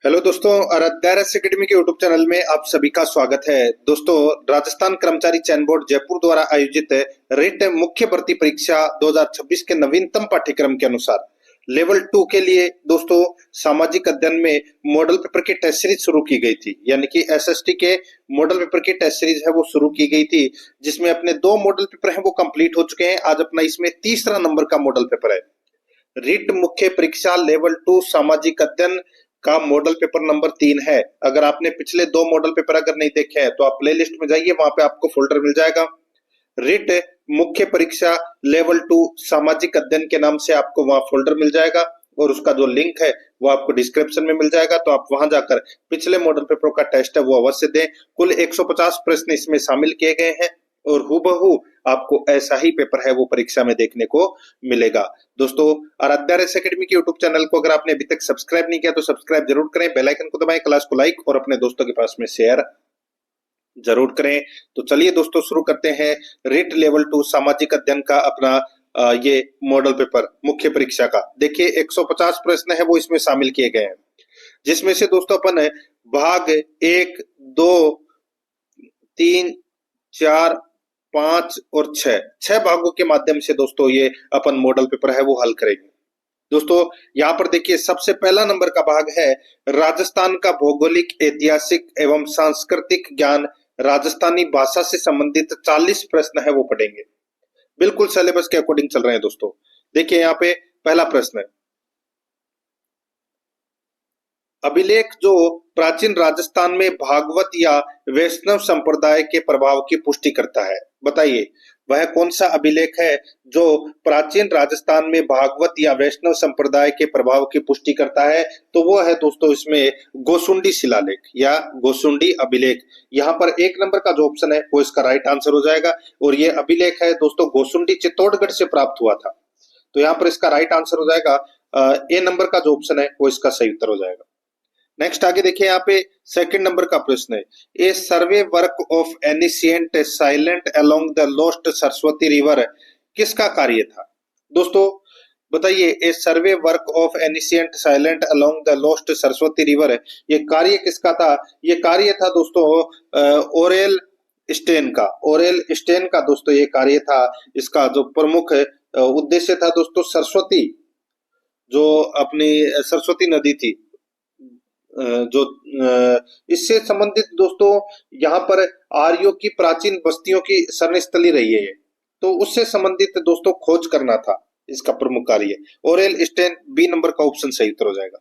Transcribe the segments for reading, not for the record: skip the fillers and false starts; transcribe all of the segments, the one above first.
Hello दोस्तों, Aaradhya academy के YouTube channel में आप सभी का स्वागत है। दोस्तों, राजस्थान कर्मचारी चयन बोर्ड जयपुर द्वारा आयोजित रिट मुख्य भर्ती परीक्षा 2026 के नवीनतम पाठ्यक्रम के अनुसार लेवल 2 के लिए दोस्तों सामाजिक अध्ययन में मॉडल पेपर की टेस्ट सीरीज शुरू की गई थी। यानी कि एसएसटी के मॉडल पेपर की टेस्ट सीरीज है वो शुरू की गई थी, जिसमें अपने 2 मॉडल पेपर हैं वो कंप्लीट हो चुके हैं। आज अपना इसमें तीसरा नंबर का मॉडल पेपर है। रिट मुख्य परीक्षा लेवल 2 सामाजिक अध्ययन का मॉडल पेपर नंबर 3 है। अगर आपने पिछले 2 मॉडल पेपर अगर नहीं देखे हैं तो आप प्लेलिस्ट में जाइए, वहां पे आपको फोल्डर मिल जाएगा। रिट मुख्य परीक्षा लेवल 2 सामाजिक अध्ययन के नाम से आपको वहां फोल्डर मिल जाएगा और उसका जो लिंक है वो आपको डिस्क्रिप्शन में मिल जाएगा। तो आप वहां जाकर पिछले मॉडल पेपर का टेस्ट है वो अवश्य दें। कुल 150 प्रश्न इसमें शामिल किए गए हैं और हूबहू आपको ऐसा ही पेपर है वो परीक्षा में देखने को मिलेगा। दोस्तों, आराध्या एकेडमी के यूट्यूब चैनल को अगर आपने अभी तक सब्सक्राइब नहीं किया तो सब्सक्राइब जरूर करें, बेल आइकन को दबाएं, क्लास को लाइक और अपने दोस्तों के पास में शेयर जरूर करें। तो चलिए दोस्तों, शुरू करते हैं रिट लेवल 2 सामाजिक अध्ययन का अपना ये मॉडल पेपर मुख्य परीक्षा का। देखिए 150 प्रश्न है वो इसमें शामिल किए गए हैं, जिसमें से दोस्तों अपन भाग 1, 2, 3, 4, 5 और 6 भागों के माध्यम से दोस्तों ये अपन मॉडल पेपर है वो हल करेंगे। दोस्तों, यहाँ पर देखिए सबसे पहला नंबर का भाग है राजस्थान का भौगोलिक, ऐतिहासिक एवं सांस्कृतिक ज्ञान। राजस्थानी भाषा से संबंधित 40 प्रश्न है वो पढ़ेंगे, बिल्कुल सिलेबस के अकॉर्डिंग चल रहे हैं। दोस्तों देखिए यहाँ पे पहला प्रश्न है, अभिलेख जो प्राचीन राजस्थान में भागवत या वैष्णव संप्रदाय के प्रभाव की पुष्टि करता है, बताइए वह कौन सा अभिलेख है जो प्राचीन राजस्थान में भागवत या वैष्णव संप्रदाय के प्रभाव की पुष्टि करता है? तो वो है दोस्तों इसमें गोसुंडी शिलालेख या गोसुंडी अभिलेख। यहाँ पर 1 नंबर का जो ऑप्शन है वो इसका राइट आंसर हो जाएगा और ये अभिलेख है दोस्तों गोसुंडी चित्तौड़गढ़ से प्राप्त हुआ था। तो यहाँ पर इसका राइट आंसर हो जाएगा ए नंबर का जो ऑप्शन है वो इसका सही उत्तर हो जाएगा। नेक्स्ट आगे देखिए, यहाँ पे सेकंड नंबर का प्रश्न है, a survey work of ancient silent along the lost Saraswati river किसका कार्य था? दोस्तों बताइए, a survey work of ancient silent along the lost Saraswati river ये कार्य किसका था? ये कार्य था दोस्तों ओरेल स्टेन का। ओरेल स्टेन का दोस्तों ये कार्य था। इसका जो प्रमुख उद्देश्य था दोस्तों, सरस्वती जो अपनी सरस्वती नदी थी जो इससे संबंधित दोस्तों यहाँ पर आर्यों की प्राचीन बस्तियों की शरणस्थली रही है, तो उससे संबंधित दोस्तों खोज करना था इसका प्रमुख कार्य। ओरेल स्टेन, बी नंबर का ऑप्शन सही उत्तर हो जाएगा।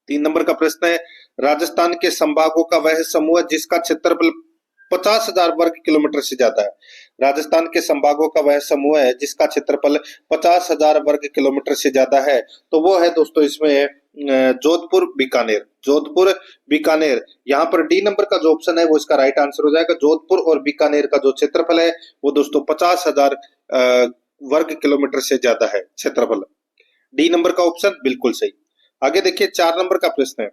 3 नंबर का प्रश्न है, राजस्थान के संभागों का वह समूह जिसका क्षेत्रफल 50,000 वर्ग किलोमीटर से ज्यादा है। राजस्थान के संभागों का वह समूह है जिसका क्षेत्रफल 50,000 वर्ग किलोमीटर से ज्यादा है। तो वो है दोस्तों इसमें जोधपुर बीकानेर। जोधपुर बीकानेर, यहाँ पर डी नंबर का जो ऑप्शन है वो इसका राइट आंसर हो जाएगा। जोधपुर और बीकानेर का जो क्षेत्रफल है वो दोस्तों 50,000 वर्ग किलोमीटर से ज्यादा है क्षेत्रफल। डी नंबर का ऑप्शन बिल्कुल सही। आगे देखिए 4 नंबर का प्रश्न है,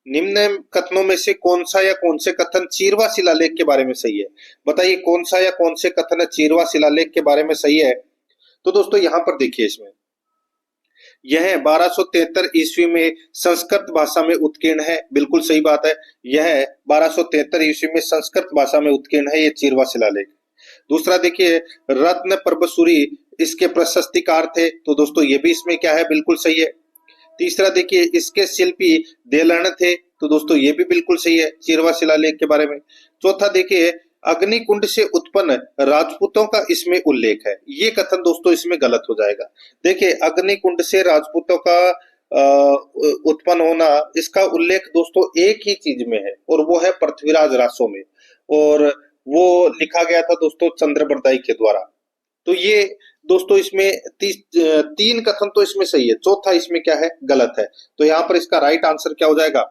निम्न कथनों में से कौन सा या कौन से कथन चीरवा शिलालेख के बारे में सही है? बताइए कौन सा या कौन से कथन चीरवा शिलालेख के बारे में सही है? तो दोस्तों यहाँ पर देखिए, इसमें यह 1273 ईस्वी में संस्कृत भाषा में उत्कीर्ण है, बिल्कुल सही बात है। यह 1273 ईस्वी में संस्कृत भाषा में उत्कीर्ण है ये चीरवा शिलालेख। दूसरा देखिए, रत्न प्रभसूरी इसके प्रशस्तिकार थे, तो दोस्तों ये भी इसमें क्या है, बिल्कुल सही है। तीसरा देखिए, इसके शिल्पी देलर्ण थे, तो दोस्तों ये भी बिल्कुल सही है चीरवा शिलालेख के बारे में। चौथा देखिए, अग्निकुंड से उत्पन्न राजपूतों का इसमें उल्लेख है, ये कथन दोस्तों इसमें गलत हो जाएगा। देखिए अग्निकुंड से राजपूतों का उत्पन्न होना, इसका उल्लेख दोस्तों एक ही चीज में है और वो है पृथ्वीराज रासो में, और वो लिखा गया था दोस्तों चंद्रबरदाई के द्वारा। तो ये दोस्तों इसमें 3 कथन तो इसमें सही है, चौथा इसमें क्या है, गलत है। तो यहाँ पर इसका राइट आंसर क्या हो जाएगा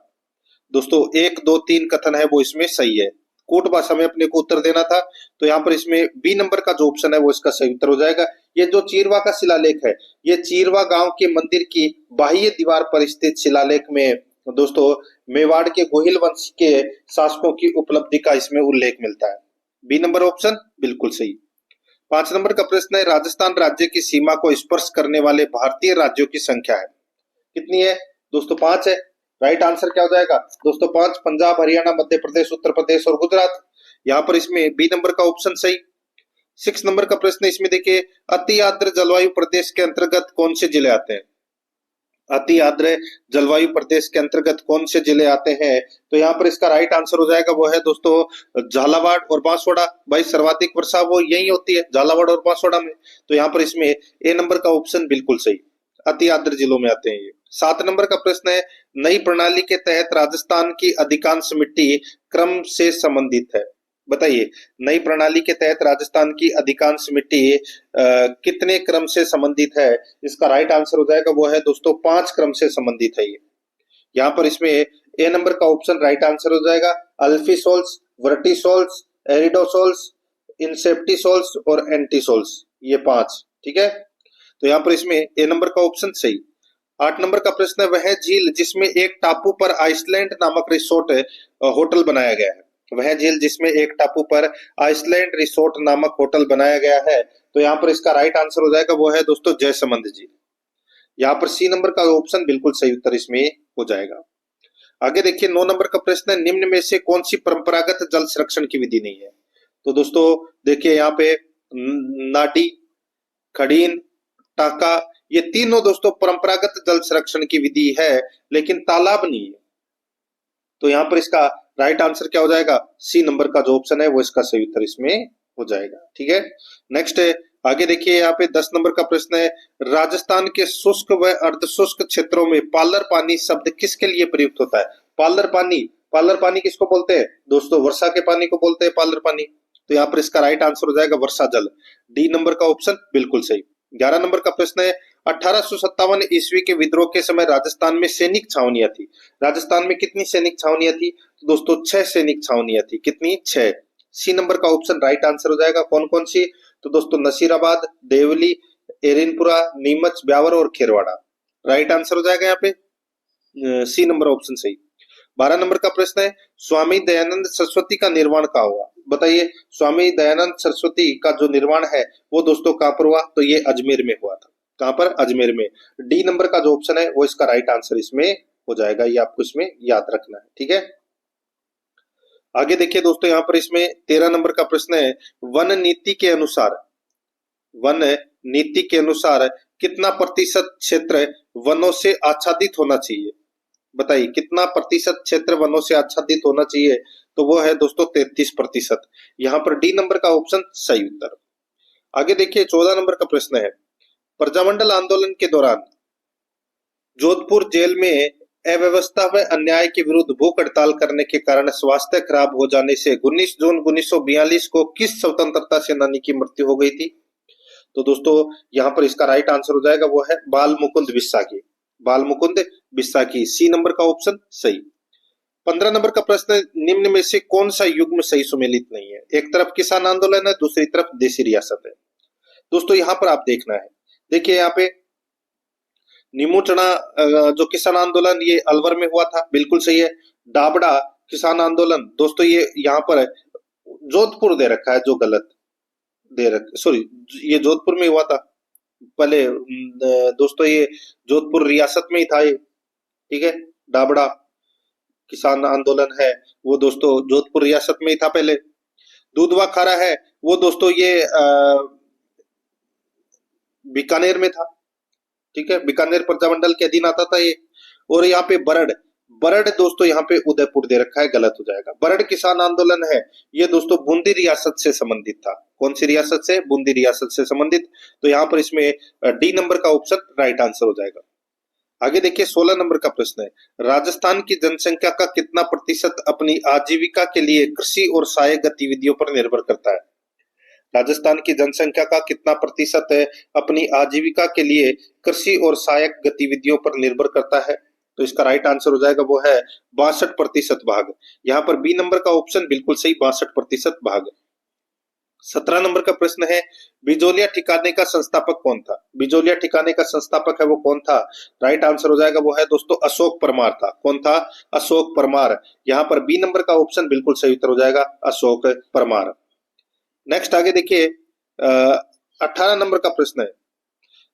दोस्तों? 1, 2, 3 कथन है वो इसमें सही है। कोट भाषा में अपने को उत्तर देना था, तो यहाँ पर इसमें बी नंबर का जो ऑप्शन है वो इसका सही उत्तर हो जाएगा। ये जो चीरवा का शिलालेख है, ये चीरवा गांव के मंदिर की बाह्य दीवार पर स्थित शिलालेख में दोस्तों मेवाड़ के गोहिल वंश के शासकों की उपलब्धि का इसमें उल्लेख मिलता है। बी नंबर ऑप्शन बिल्कुल सही। 5 नंबर का प्रश्न है, राजस्थान राज्य की सीमा को स्पर्श करने वाले भारतीय राज्यों की संख्या है, कितनी है दोस्तों? 5 है। राइट आंसर क्या हो जाएगा दोस्तों? 5 पंजाब, हरियाणा, मध्य प्रदेश, उत्तर प्रदेश और गुजरात। यहाँ पर इसमें बी नंबर का ऑप्शन सही। 6 नंबर का प्रश्न इसमें देखिए, अति आर्द्र जलवायु प्रदेश के अंतर्गत कौन से जिले आते हैं? अति आर्द्र जलवायु प्रदेश के अंतर्गत कौन से जिले आते हैं? तो यहाँ पर इसका राइट आंसर हो जाएगा वो है दोस्तों झालावाड़ और बांसवाड़ा। भाई सर्वाधिक वर्षा वो यही होती है, झालावाड़ और बांसवाड़ा में। तो यहाँ पर इसमें ए नंबर का ऑप्शन बिल्कुल सही, अति आर्द्र जिलों में आते हैं ये। 7 नंबर का प्रश्न है, नई प्रणाली के तहत राजस्थान की अधिकांश मिट्टी क्रम से संबंधित है। बताइए, नई प्रणाली के तहत राजस्थान की अधिकांश मिट्टी कितने क्रम से संबंधित है? इसका राइट आंसर हो जाएगा वो है दोस्तों 5 क्रम से संबंधित है ये। यहाँ पर इसमें ए नंबर का ऑप्शन राइट आंसर हो जाएगा। अल्फीसोल्स, वर्टिसोल्स, एरिडोसोल्स, इंसेप्टिसोल्स और एंटीसोल्स, ये 5। ठीक है, तो यहाँ पर इसमें ए नंबर का ऑप्शन सही। 8 नंबर का प्रश्न है, वह झील जिसमें एक टापू पर आइसलैंड नामक रिसोर्ट होटल बनाया गया है। वह झील जिसमें एक टापू पर आइसलैंड रिसोर्ट नामक होटल बनाया गया है। तो यहाँ पर इसका राइट आंसर हो जाएगा वो है दोस्तों जयसमंद झील। यहाँ पर सी नंबर का ऑप्शन बिल्कुल सही उत्तर इसमें हो जाएगा। आगे देखिए 9 नंबर का प्रश्न है, निम्न में से कौन सी परंपरागत जल संरक्षण की विधि नहीं है? तो दोस्तों देखिए यहाँ पे नाडी, खड़ीन, टाका, ये तीनों दोस्तों परंपरागत जल संरक्षण की विधि है, लेकिन तालाब नहीं है। तो यहाँ पर इसका राइट आंसर क्या हो जाएगा? सी नंबर का जो ऑप्शन है वो इसका सही उत्तर इसमें हो जाएगा। ठीक है, नेक्स्ट है, आगे देखिए यहाँ पे 10 नंबर का प्रश्न है, राजस्थान के शुष्क व अर्धशुष्क क्षेत्रों में पालर पानी शब्द किसके लिए प्रयुक्त होता है? पालर पानी, पालर पानी किसको बोलते हैं दोस्तों? वर्षा के पानी को बोलते हैं पालर पानी। तो यहाँ पर इसका राइट आंसर हो जाएगा वर्षा जल, डी नंबर का ऑप्शन बिल्कुल सही। 11 नंबर का प्रश्न है, 1857 ईस्वी के विद्रोह के समय राजस्थान में सैनिक छावनियां थी। राजस्थान में कितनी सैनिक छावनियां थी? तो दोस्तों 6 सैनिक छावनियां थी। कितनी? 6। सी नंबर का ऑप्शन राइट आंसर हो जाएगा। कौन कौन सी? तो दोस्तों नसीराबाद, देवली, एरिनपुरा, नीमच, ब्यावर और खेरवाड़ा। राइट आंसर हो जाएगा यहाँ पे सी नंबर ऑप्शन सही। 12 नंबर का प्रश्न है, स्वामी दयानंद सरस्वती का निर्माण कहाँ हुआ? बताइए, स्वामी दयानंद सरस्वती का जो निर्माण है वो दोस्तों कहाँ पर हुआ? तो ये अजमेर में हुआ था। कहाँ पर? अजमेर में। डी नंबर का जो ऑप्शन है वो इसका राइट आंसर इसमें हो जाएगा, ये आपको इसमें याद रखना है। ठीक है, आगे देखिए दोस्तों यहाँ पर इसमें 13 नंबर का प्रश्न है, वन नीति के अनुसार, वन नीति के अनुसार कितना प्रतिशत क्षेत्र वनों से आच्छादित होना चाहिए? बताइए, कितना प्रतिशत क्षेत्र वनों से आच्छादित होना चाहिए? तो वो है दोस्तों 33%। यहाँ पर डी नंबर का ऑप्शन सही उत्तर। आगे देखिए 14 नंबर का प्रश्न है, प्रजामंडल आंदोलन के दौरान जोधपुर जेल में अव्यवस्था व अन्याय के विरुद्ध भूख हड़ताल करने के कारण स्वास्थ्य खराब हो जाने से 19 जून 1942 को किस स्वतंत्रता सेनानी की मृत्यु हो गई थी? तो दोस्तों यहाँ पर इसका राइट आंसर हो जाएगा वो है बाल मुकुंद बिस्साकी, बाल मुकुंद बिस्साकी। सी नंबर का ऑप्शन सही। 15 नंबर का प्रश्न, निम्न में से कौन सा युग्म सही सुमेलित नहीं है? एक तरफ किसान आंदोलन है, दूसरी तरफ देसी रियासत है। दोस्तों यहाँ पर आप देखना है, देखिए यहाँ पे नीमू चना जो किसान आंदोलन ये अलवर में हुआ था, बिल्कुल सही है। डाबड़ा किसान आंदोलन दोस्तों ये यहाँ पर जोधपुर दे रखा है, जो गलत दे रखा, सॉरी ये जोधपुर में हुआ था पहले दोस्तों, ये जोधपुर रियासत में ही था ये। ठीक है, डाबड़ा किसान आंदोलन है वो दोस्तों जोधपुर रियासत में ही था पहले। दूधवा खारा है वो दोस्तों ये बीकानेर में था। ठीक है, बीकानेर प्रजामंडल के अधीन आता था ये। और यहाँ पे बरड़, बरड़ दोस्तों यहाँ पे उदयपुर दे रखा है, गलत हो जाएगा। बरड़ किसान आंदोलन है ये दोस्तों बूंदी रियासत से संबंधित था। कौन सी रियासत से? बूंदी रियासत से संबंधित। तो यहाँ पर इसमें डी नंबर का ऑप्शन राइट आंसर हो जाएगा। आगे देखिए 16 नंबर का प्रश्न है, राजस्थान की जनसंख्या का कितना प्रतिशत अपनी आजीविका के लिए कृषि और सहायक गतिविधियों पर निर्भर करता है? राजस्थान की जनसंख्या का कितना प्रतिशत है अपनी आजीविका के लिए कृषि और सहायक गतिविधियों पर निर्भर करता है? तो इसका राइट आंसर हो जाएगा वो है 62% भाग। यहाँ पर बी नंबर का ऑप्शन बिल्कुल सही, 62% भाग। 17 नंबर का प्रश्न है, बिजोलिया ठिकाने का संस्थापक कौन था? बिजोलिया ठिकाने का संस्थापक है वो कौन था? राइट आंसर हो जाएगा वो है दोस्तों अशोक परमार था। कौन था? अशोक परमार। यहाँ पर बी नंबर का ऑप्शन बिल्कुल सही उत्तर हो जाएगा, अशोक परमार। नेक्स्ट आगे देखिए 18 नंबर का प्रश्न है,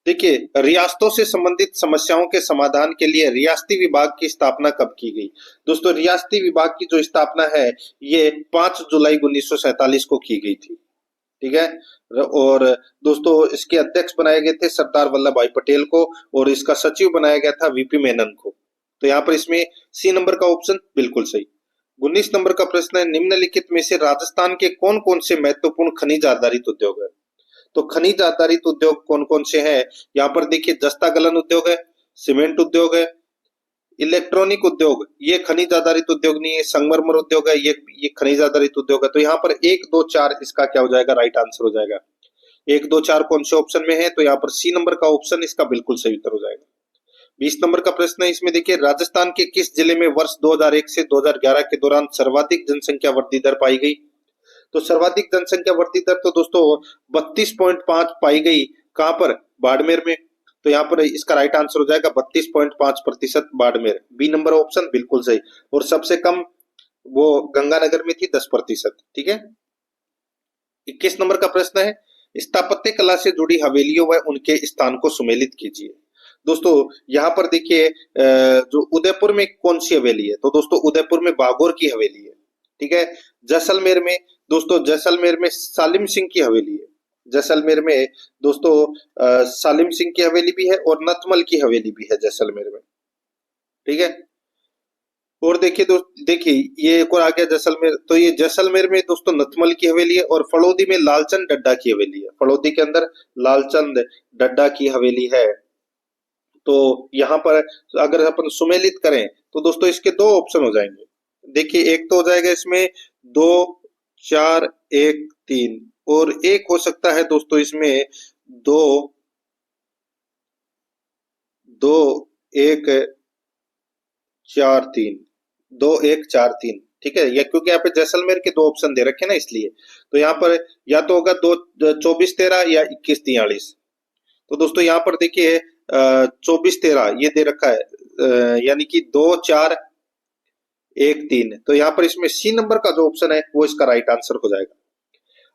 देखिए, रियासतों से संबंधित समस्याओं के समाधान के लिए रियासती विभाग की स्थापना कब की गई? दोस्तों, रियासती विभाग की जो स्थापना है ये 5 जुलाई 1947 को की गई थी। ठीक है। और दोस्तों, इसके अध्यक्ष बनाए गए थे सरदार वल्लभ भाई पटेल को और इसका सचिव बनाया गया था वीपी मेनन को। तो यहाँ पर इसमें सी नंबर का ऑप्शन बिल्कुल सही। 19 नंबर का प्रश्न है, निम्नलिखित में से राजस्थान के कौन कौन से महत्वपूर्ण खनिज आधारित उद्योग है? तो खनिज आधारित उद्योग कौन कौन से हैं? यहाँ पर देखिए, जस्ता गलन उद्योग है, सीमेंट उद्योग है, इलेक्ट्रॉनिक उद्योग, ये खनिज आधारित उद्योग नहीं है, संगमरमर उद्योग है, ये खनिज आधारित उद्योग है। तो यहाँ पर 1 2 4 इसका क्या हो जाएगा? राइट आंसर हो जाएगा। 1 2 4 कौन से ऑप्शन में है? तो यहाँ पर सी नंबर का ऑप्शन इसका बिल्कुल सही उत्तर हो जाएगा। 20 नंबर का प्रश्न है, इसमें देखिए, राजस्थान के किस जिले में वर्ष 2001 से 2011 के दौरान सर्वाधिक जनसंख्या वृद्धि दर पाई गई? तो सर्वाधिक जनसंख्या वृद्धि दर तो दोस्तों 32.5 पाई गई। कहां पर? बाड़मेर में। तो यहाँ पर इसका राइट आंसर हो जाएगा 32.5% बाड़मेर। बी नंबर ऑप्शन बिल्कुल सही। और सबसे कम वो गंगानगर में थी 10%। ठीक है। 21 नंबर का प्रश्न है, स्थापत्य कला से जुड़ी हवेलियों व उनके स्थान को सुमेलित कीजिए। दोस्तों, यहाँ पर देखिए, जो उदयपुर में कौन सी हवेली है? तो दोस्तों, उदयपुर में बागोर की हवेली है। ठीक है। जैसलमेर में दोस्तों, जैसलमेर में सालिम सिंह की हवेली है। जैसलमेर में दोस्तों सालिम सिंह की हवेली भी है और नथमल की हवेली भी है जैसलमेर में। ठीक है। और देखिए दोस्त, देखिए ये एक और आ गया जैसलमेर। तो ये जैसलमेर में दोस्तों नथमल की हवेली है और फड़ौदी में लालचंद डड्डा की हवेली है। फड़ौदी के अंदर लालचंद डड्डा की हवेली है। तो यहाँ पर अगर अपन सुमेलित करें तो दोस्तों इसके 2 ऑप्शन हो जाएंगे। देखिए, एक तो हो जाएगा इसमें 2 4 1 3 और एक हो सकता है दोस्तों इसमें 2 2 1 4 3 2 1 4 3। ठीक है। या क्योंकि यहाँ पे जैसलमेर के 2 ऑप्शन दे रखे ना, इसलिए। तो यहाँ पर या तो होगा 2 24 13 या 21 43। तो दोस्तों यहाँ पर देखिए 24 13 ये दे रखा है, यानी कि 2 4 1 3। तो यहाँ पर इसमें सी नंबर का जो ऑप्शन है वो इसका राइट आंसर हो जाएगा।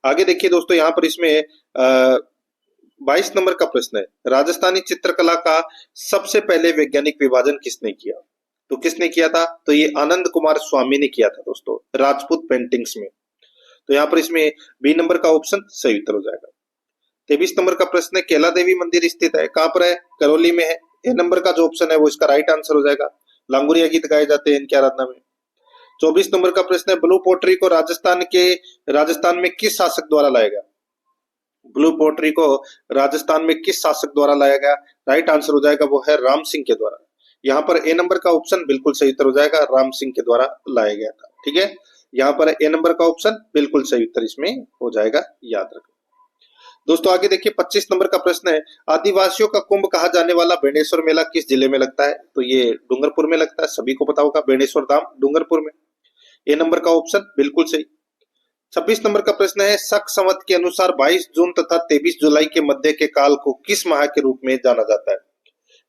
आगे देखिए दोस्तों, यहाँ पर इसमें 22 नंबर का प्रश्न है, राजस्थानी चित्रकला का सबसे पहले वैज्ञानिक विभाजन किसने किया? तो किसने किया था? तो ये आनंद कुमार स्वामी ने किया था दोस्तों, राजपूत पेंटिंग्स में। तो यहाँ पर इसमें बी नंबर का ऑप्शन सही उत्तर हो जाएगा। 23 नंबर का प्रश्न है, केला देवी मंदिर स्थित है, कहां पर है? करौली में है। ए नंबर का जो ऑप्शन है वो इसका राइट आंसर हो जाएगा। लांगुरिया गीत गाए जाते हैं इनकी आराधना में। 24 नंबर का प्रश्न है, ब्लू पोट्री को राजस्थान में किस शासक द्वारा लाया गया? ब्लू पोट्री को राजस्थान में किस शासक द्वारा लाया गया? राइट आंसर हो जाएगा वो है राम सिंह के द्वारा। यहाँ पर ए नंबर का ऑप्शन बिल्कुल सही उत्तर हो जाएगा, राम सिंह के द्वारा लाया गया था। ठीक है। यहाँ पर ए नंबर का ऑप्शन बिल्कुल सही उत्तर इसमें हो जाएगा, याद रखें। दोस्तों आगे देखिए 25 नंबर का प्रश्न है, आदिवासियों का कुंभ कहा जाने वाला बेणेश्वर मेला किस जिले में लगता है? तो ये डूंगरपुर में लगता है, सभी को पता होगा, बेणेश्वर धाम डूंगरपुर में। ए नंबर का ऑप्शन बिल्कुल सही। 26 नंबर का प्रश्न है, शक संवत के अनुसार 22 जून तथा 23 जुलाई के मध्य के काल को किस माह के रूप में जाना जाता है?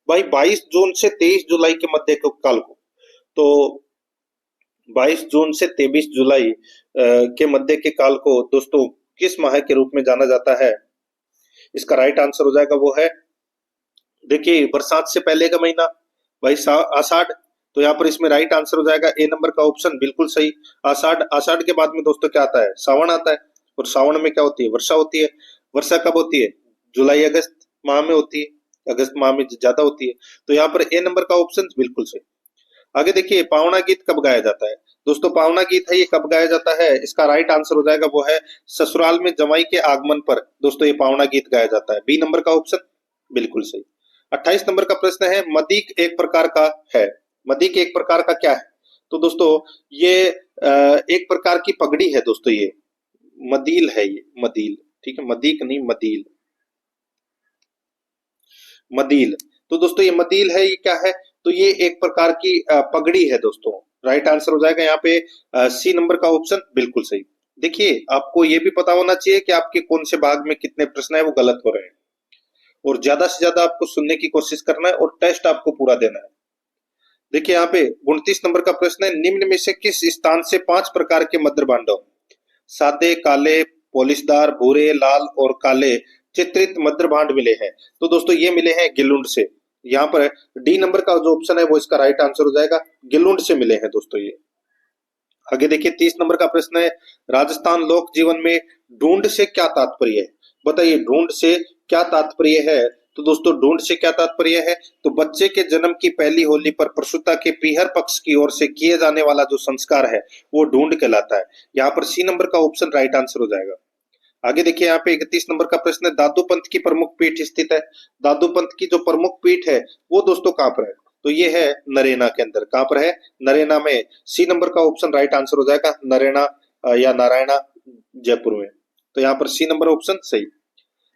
भाई 22 जून से 23 जुलाई के मध्य के काल को, तो 22 जून से 23 जुलाई के मध्य के काल को दोस्तों किस माह के रूप में जाना जाता है? इसका राइट आंसर हो जाएगा वो है, देखिए बरसात से पहले का महीना भाई आषाढ़। तो यहाँ पर इसमें राइट आंसर हो जाएगा ए नंबर का ऑप्शन बिल्कुल सही, आषाढ़। आषाढ़ के बाद में दोस्तों क्या आता है? सावन आता है। और सावन में क्या होती है? वर्षा होती है। वर्षा कब होती है? जुलाई अगस्त माह में होती है, अगस्त माह में ज्यादा होती है। तो यहाँ पर ए नंबर का ऑप्शन बिल्कुल सही। आगे देखिए पावना गीत कब गाया जाता है? दोस्तों पावना गीत है ये कब गाया जाता है? इसका राइट आंसर हो जाएगा वो है ससुराल में जमाई के आगमन पर दोस्तों ये पावना गीत गाया जाता है। बी नंबर का ऑप्शन बिल्कुल सही। 28 नंबर का प्रश्न है, मदीक एक प्रकार का है, मदीक एक प्रकार का क्या है? तो दोस्तों ये एक प्रकार की पगड़ी है दोस्तों, ये मदील है, ये मदील। ठीक है, मदीक नहीं मदील, मदील। तो दोस्तों ये मदील है, ये क्या है? तो ये एक प्रकार की पगड़ी है दोस्तों। राइट आंसर हो जाएगा यहाँ पे सी नंबर का ऑप्शन बिल्कुल सही। देखिए आपको ये भी पता होना चाहिए कि आपके कौन से भाग में कितने प्रश्न है वो गलत हो रहे हैं, और ज्यादा से ज्यादा आपको सुनने की कोशिश करना है और टेस्ट आपको पूरा देना है। देखिए यहाँ पे 29 नंबर का प्रश्न है, निम्न में से किस स्थान से 5 प्रकार के मद्रभांडों सादे, काले, पॉलिशदार, भूरे, लाल और काले चित्रित मध्य भांड मिले हैं? तो दोस्तों ये मिले हैं गिलुंड से। यहाँ पर डी नंबर का जो ऑप्शन है वो इसका राइट आंसर हो जाएगा, गिलुंड से मिले हैं दोस्तों ये। आगे देखिए 30 नंबर का प्रश्न है, राजस्थान लोक जीवन में ढूंढ से क्या तात्पर्य है? बताइए ढूंढ से क्या तात्पर्य है? तो दोस्तों ढूंढ से क्या तात्पर्य है? तो बच्चे के जन्म की पहली होली पर प्रसूता के पीहर पक्ष की ओर से किए जाने वाला जो संस्कार है वो ढूंढ कहलाता है। यहाँ पर सी नंबर का ऑप्शन राइट आंसर हो जाएगा। आगे देखिए यहाँ पे 31 नंबर का प्रश्न है, दादू पंथ की प्रमुख पीठ स्थित है? दादू पंथ की जो प्रमुख पीठ है वो दोस्तों कहाँ पर है? तो ये है नरेना के अंदर। कहाँ पर है? नरेना में। सी नंबर का ऑप्शन राइट आंसर हो जाएगा, नरेना या नारायणा, जयपुर में। तो यहाँ पर सी नंबर ऑप्शन सही।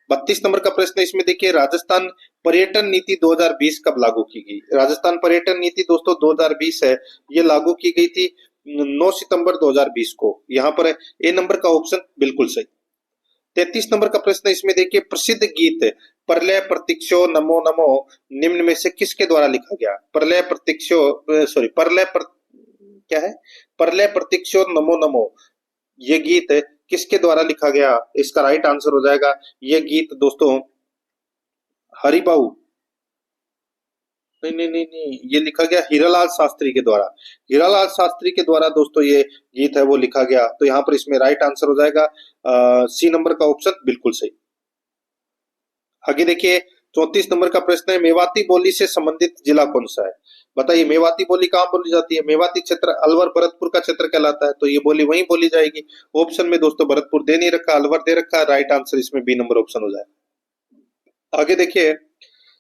32 नंबर का प्रश्न है, इसमें देखिए राजस्थान पर्यटन नीति 2020 कब लागू की गई? राजस्थान पर्यटन नीति दोस्तों 2020 है, ये लागू की गई थी 9 सितंबर 2020 को। यहाँ पर ए नंबर का ऑप्शन बिल्कुल सही। 33 नंबर का प्रश्न है, इसमें देखिए प्रसिद्ध गीत प्रलय प्रतीक्षो नमो नमो निम्न में से किसके द्वारा लिखा गया? प्रलय प्रतीक्षो क्या है? प्रलय प्रतीक्षो नमो नमो, ये गीत किसके द्वारा लिखा गया? इसका राइट आंसर हो जाएगा ये गीत दोस्तों हरिबाऊ, नहीं, ये लिखा गया हीरालाल शास्त्री के द्वारा। हीरालाल शास्त्री के द्वारा दोस्तों ये गीत है वो लिखा गया। तो यहाँ पर इसमें राइट आंसर हो जाएगा सी नंबर का ऑप्शन बिल्कुल सही। आगे देखिए 34 नंबर का प्रश्न है, मेवाती बोली से संबंधित जिला कौन सा है? बताइए मेवाती बोली कहाँ बोली जाती है? मेवाती क्षेत्र अलवर भरतपुर का क्षेत्र कहलाता है, तो ये बोली वहीं बोली जाएगी। ऑप्शन में दोस्तों भरतपुर दे नहीं रखा, अलवर दे रखा है। राइट आंसर इसमें बी नंबर ऑप्शन हो जाए। आगे देखिए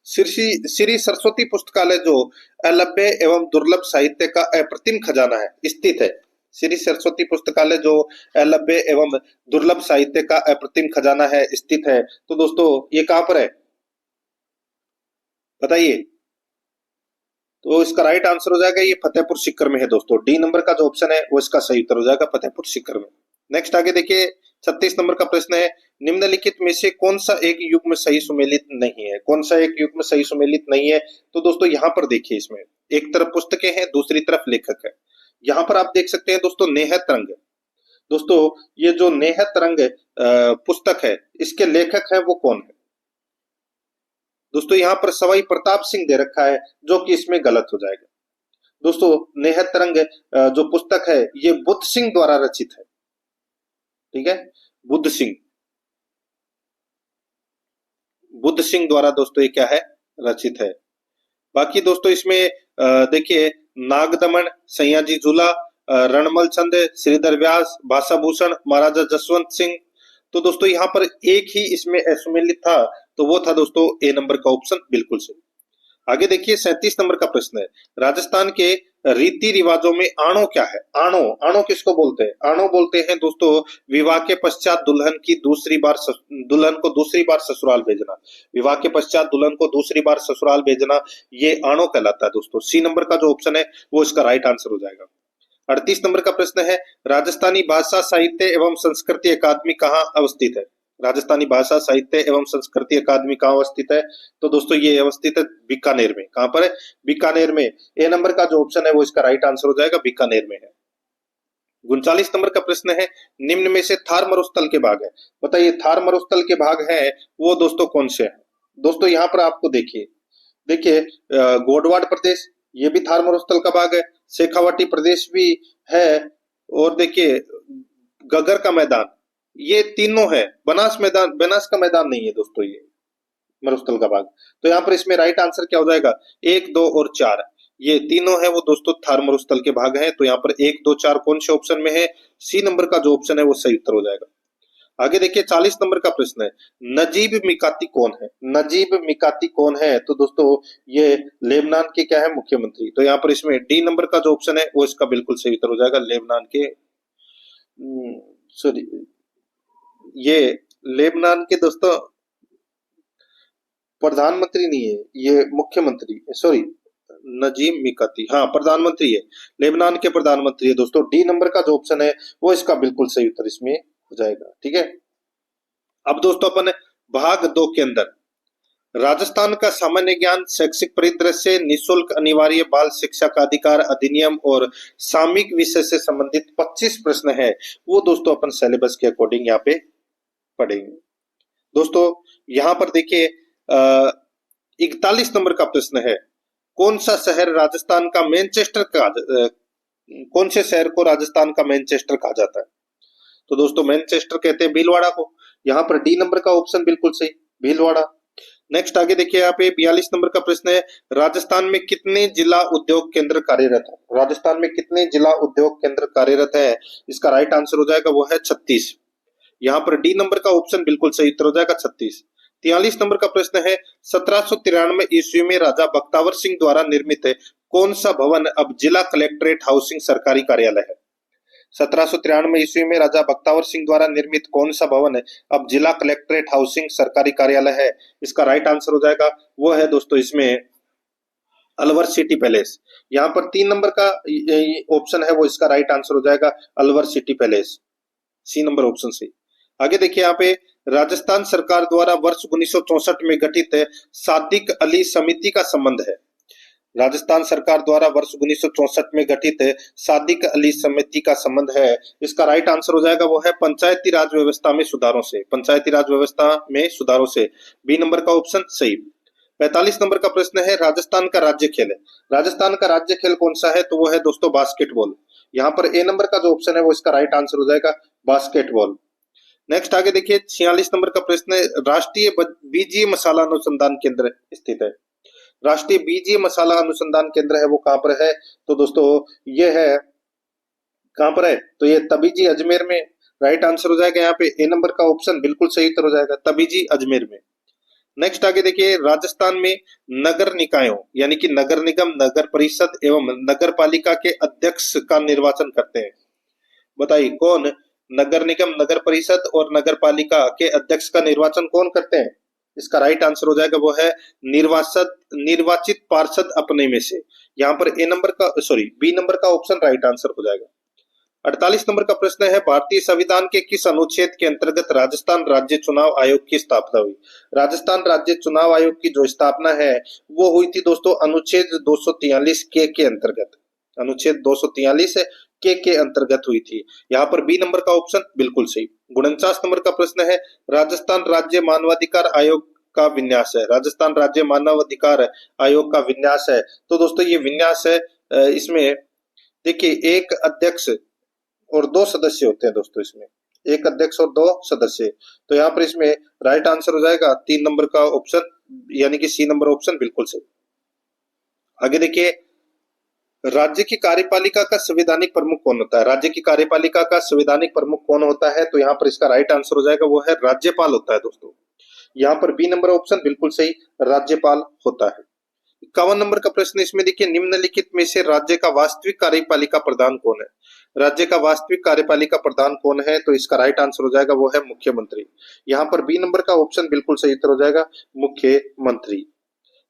श्री सरस्वती पुस्तकालय जो अलभ्य एवं दुर्लभ साहित्य का अप्रतिम खजाना है स्थित है? श्री सरस्वती पुस्तकालय जो अलभ्य एवं दुर्लभ साहित्य का अप्रतिम खजाना है स्थित है, तो दोस्तों ये कहां पर है बताइए? तो इसका राइट आंसर हो जाएगा ये फतेहपुर सीकर में है दोस्तों। डी नंबर का जो ऑप्शन है वो इसका सही उत्तर हो जाएगा, फतेहपुर सीकर में। नेक्स्ट आगे देखिए 36 नंबर का प्रश्न है, निम्नलिखित में से कौन सा एक युग्म सही सुमेलित नहीं है? कौन सा एक युग्म सही सुमेलित नहीं है? तो दोस्तों यहाँ पर देखिए इसमें एक तरफ पुस्तकें हैं, दूसरी तरफ लेखक है। यहाँ पर आप देख सकते हैं दोस्तों नेह तरंग। दोस्तों ये जो नेह तरंग पुस्तक है इसके लेखक है वो कौन है? दोस्तों यहाँ पर सवाई प्रताप सिंह दे रखा है, जो कि इसमें गलत हो जाएगा। दोस्तों नेह तरंग जो पुस्तक है ये बुद्ध सिंह द्वारा रचित है, ठीक है, बुद्ध सिंह द्वारा दोस्तों ये क्या है? रचित है। बाकी दोस्तों इसमें देखिए नागदमन, सैयाजी झूला, रणमल चंद, श्रीधर व्यास, भाषा भूषण, महाराजा जसवंत सिंह। तो दोस्तों यहाँ पर एक ही इसमें असुमेलित था, तो वो था दोस्तों ए नंबर का ऑप्शन बिल्कुल सही। आगे देखिए 37 नंबर का प्रश्न है, राजस्थान के रीति रिवाजों में आणो क्या है? आणो किसको बोलते हैं? आणो बोलते हैं दोस्तों विवाह के पश्चात दुल्हन को दूसरी बार ससुराल भेजना। विवाह के पश्चात दुल्हन को दूसरी बार ससुराल भेजना ये आणो कहलाता है दोस्तों। सी नंबर का जो ऑप्शन है वो इसका राइट आंसर हो जाएगा। 38 नंबर का प्रश्न है, राजस्थानी भाषा साहित्य एवं संस्कृति अकादमी कहाँ अवस्थित है? राजस्थानी भाषा साहित्य एवं संस्कृति अकादमी कहाँ अवस्थित है? तो दोस्तों ये अवस्थित है बीकानेर में। कहां पर है? बीकानेर में। ए नंबर का जो ऑप्शन है वो इसका राइट आंसर हो जाएगा, बीकानेर में है। 39 नंबर का प्रश्न है, निम्न में से थार मरुस्थल के भाग है? बताइए थार मरुस्थल के भाग है वो दोस्तों कौन से है? दोस्तों यहाँ पर आपको देखिए गोडवाड़ प्रदेश ये भी थार मरुस्थल का भाग है, शेखावाटी प्रदेश भी है, और देखिए गगर का मैदान, ये तीनों है। बनास का मैदान नहीं है दोस्तों ये मरुस्थल का भाग। तो यहाँ पर इसमें राइट आंसर क्या हो जाएगा? 1, 2 और 4 ये तीनों है वो दोस्तों थार मरुस्थल के भाग है। तो यहाँ पर 1, 2, 4 कौन से ऑप्शन में है? सी नंबर का जो ऑप्शन है वो सही उत्तर हो जाएगा। आगे देखिए 40 नंबर का प्रश्न है, नजीब मिकाती कौन है? नजीब मिकाती कौन है? तो दोस्तों ये लेबनान के क्या है? मुख्यमंत्री। तो यहाँ पर इसमें डी नंबर का जो ऑप्शन है वो इसका बिल्कुल सही उत्तर हो जाएगा, लेबनान के ये लेबनान के दोस्तों प्रधानमंत्री नहीं है, ये मुख्यमंत्री, सॉरी नजीब मिकाती, हाँ प्रधानमंत्री है, लेबनान के प्रधानमंत्री है दोस्तों। डी नंबर का जो ऑप्शन है वो इसका बिल्कुल सही उत्तर इसमें हो जाएगा, ठीक है। अब दोस्तों अपन भाग 2 के अंदर राजस्थान का सामान्य ज्ञान शैक्षिक परिदृश्य, निःशुल्क अनिवार्य बाल शिक्षा का अधिकार अधिनियम और सामयिक विषय से संबंधित 25 प्रश्न है वो दोस्तों अपन सिलेबस के अकॉर्डिंग यहाँ पे पढ़ेंगे। दोस्तों यहाँ पर देखिए 41 नंबर का प्रश्न है, कौन सा शहर राजस्थान का मैनचेस्टर कौन से शहर को राजस्थान का मैनचेस्टर कहा जाता है? तो दोस्तों मैनचेस्टर कहते हैं भीलवाड़ा को। यहाँ पर डी नंबर का ऑप्शन बिल्कुल सही, भीलवाड़ा। नेक्स्ट आगे देखिए यहाँ पे 42 नंबर का प्रश्न है, राजस्थान में कितने जिला उद्योग केंद्र कार्यरत है? राजस्थान में कितने जिला उद्योग केंद्र कार्यरत है? इसका राइट आंसर हो जाएगा वो है 36। यहाँ पर डी नंबर का ऑप्शन बिल्कुल सही उत्तर हो जाएगा 36। 43 नंबर का प्रश्न है, 1793 ईस्वी में राजा बख्तावर सिंह द्वारा निर्मित है कौन सा भवन अब जिला कलेक्ट्रेट हाउसिंग सरकारी कार्यालय है? 1793 ईस्वी में राजा बख्तावर सिंह द्वारा निर्मित कौन सा भवन है अब जिला कलेक्ट्रेट हाउसिंग सरकारी कार्यालय है? इसका राइट आंसर हो जाएगा वो है दोस्तों इसमें अलवर सिटी पैलेस। यहाँ पर 3 नंबर का ऑप्शन है वो इसका राइट आंसर हो जाएगा Alwar city palace, C number option सही। आगे देखिए यहाँ पे राजस्थान सरकार द्वारा वर्ष 1964 में गठित सादिक अली समिति का संबंध है। राजस्थान सरकार द्वारा वर्ष 1964 में गठित सादिक अली समिति का संबंध है। इसका राइट आंसर हो जाएगा वो है पंचायती राज व्यवस्था में सुधारों से, पंचायती राज व्यवस्था में सुधारों से, बी नंबर का ऑप्शन सही। 45 नंबर का प्रश्न है, राजस्थान का राज्य खेल है। राजस्थान का राज्य खेल कौन सा है? तो वो है दोस्तों बास्केटबॉल। यहाँ पर ए नंबर का जो ऑप्शन है वो इसका राइट आंसर हो जाएगा बास्केटबॉल। नेक्स्ट आगे देखिए 46 नंबर का प्रश्न है, राष्ट्रीय बीजीय मसाला अनुसंधान केंद्र स्थित है। राष्ट्रीय बीजीय मसाला अनुसंधान केंद्र है वो कहाँ पर है? तो दोस्तों ये है कहाँ पर है? तो ये तबीजी अजमेर में। राइट आंसर हो जाएगा यहाँ पे ए नंबर का ऑप्शन बिल्कुल सही उत्तर हो जाएगा तबीजी अजमेर में। नेक्स्ट आगे देखिए राजस्थान में नगर निकायों यानी कि नगर निगम, नगर परिषद एवं नगर पालिका के अध्यक्ष का निर्वाचन करते हैं। बताइए कौन नगर निगम, नगर परिषद और नगर पालिका के अध्यक्ष का निर्वाचन कौन करते हैं? इसका राइट आंसर हो जाएगा वो है निर्वाचित पार्षद अपने में से। यहाँ पर ए नंबर का बी नंबर का ऑप्शन राइट आंसर हो जाएगा। 48 नंबर का प्रश्न है, भारतीय संविधान के किस अनुच्छेद के अंतर्गत राजस्थान राज्य चुनाव आयोग की स्थापना हुई? राजस्थान राज्य चुनाव आयोग की जो स्थापना है वो हुई थी दोस्तों अनुच्छेद 243 के अंतर्गत, अनुच्छेद 243 के अंतर्गत हुई थी। यहाँ पर बी नंबर का ऑप्शन बिल्कुल सही। 49 नंबर का प्रश्न है, राजस्थान राज्य मानवाधिकार आयोग का विन्यास है। राजस्थान राज्य मानवाधिकार आयोग का विन्यास है। तो दोस्तों ये विन्यास है, इसमें देखिए एक अध्यक्ष और 2 सदस्य होते हैं दोस्तों, इसमें एक अध्यक्ष और 2 सदस्य। तो यहाँ पर इसमें राइट आंसर हो जाएगा 3 नंबर का ऑप्शन यानी कि सी नंबर ऑप्शन बिल्कुल सही। आगे देखिए राज्य की कार्यपालिका का संवैधानिक प्रमुख कौन होता है? राज्य की कार्यपालिका का संवैधानिक प्रमुख कौन होता है? तो यहाँ पर इसका राइट आंसर हो जाएगा वो है राज्यपाल होता है दोस्तों। यहाँ पर बी नंबर ऑप्शन बिल्कुल सही, राज्यपाल होता है। 51 नंबर का प्रश्न इसमें देखिए, निम्नलिखित में से राज्य का वास्तविक कार्यपालिका प्रधान कौन है? राज्य का वास्तविक कार्यपालिका प्रधान कौन है? तो इसका राइट आंसर हो जाएगा वो है मुख्यमंत्री। यहाँ पर बी नंबर का ऑप्शन बिल्कुल सही उत्तर हो जाएगा मुख्यमंत्री।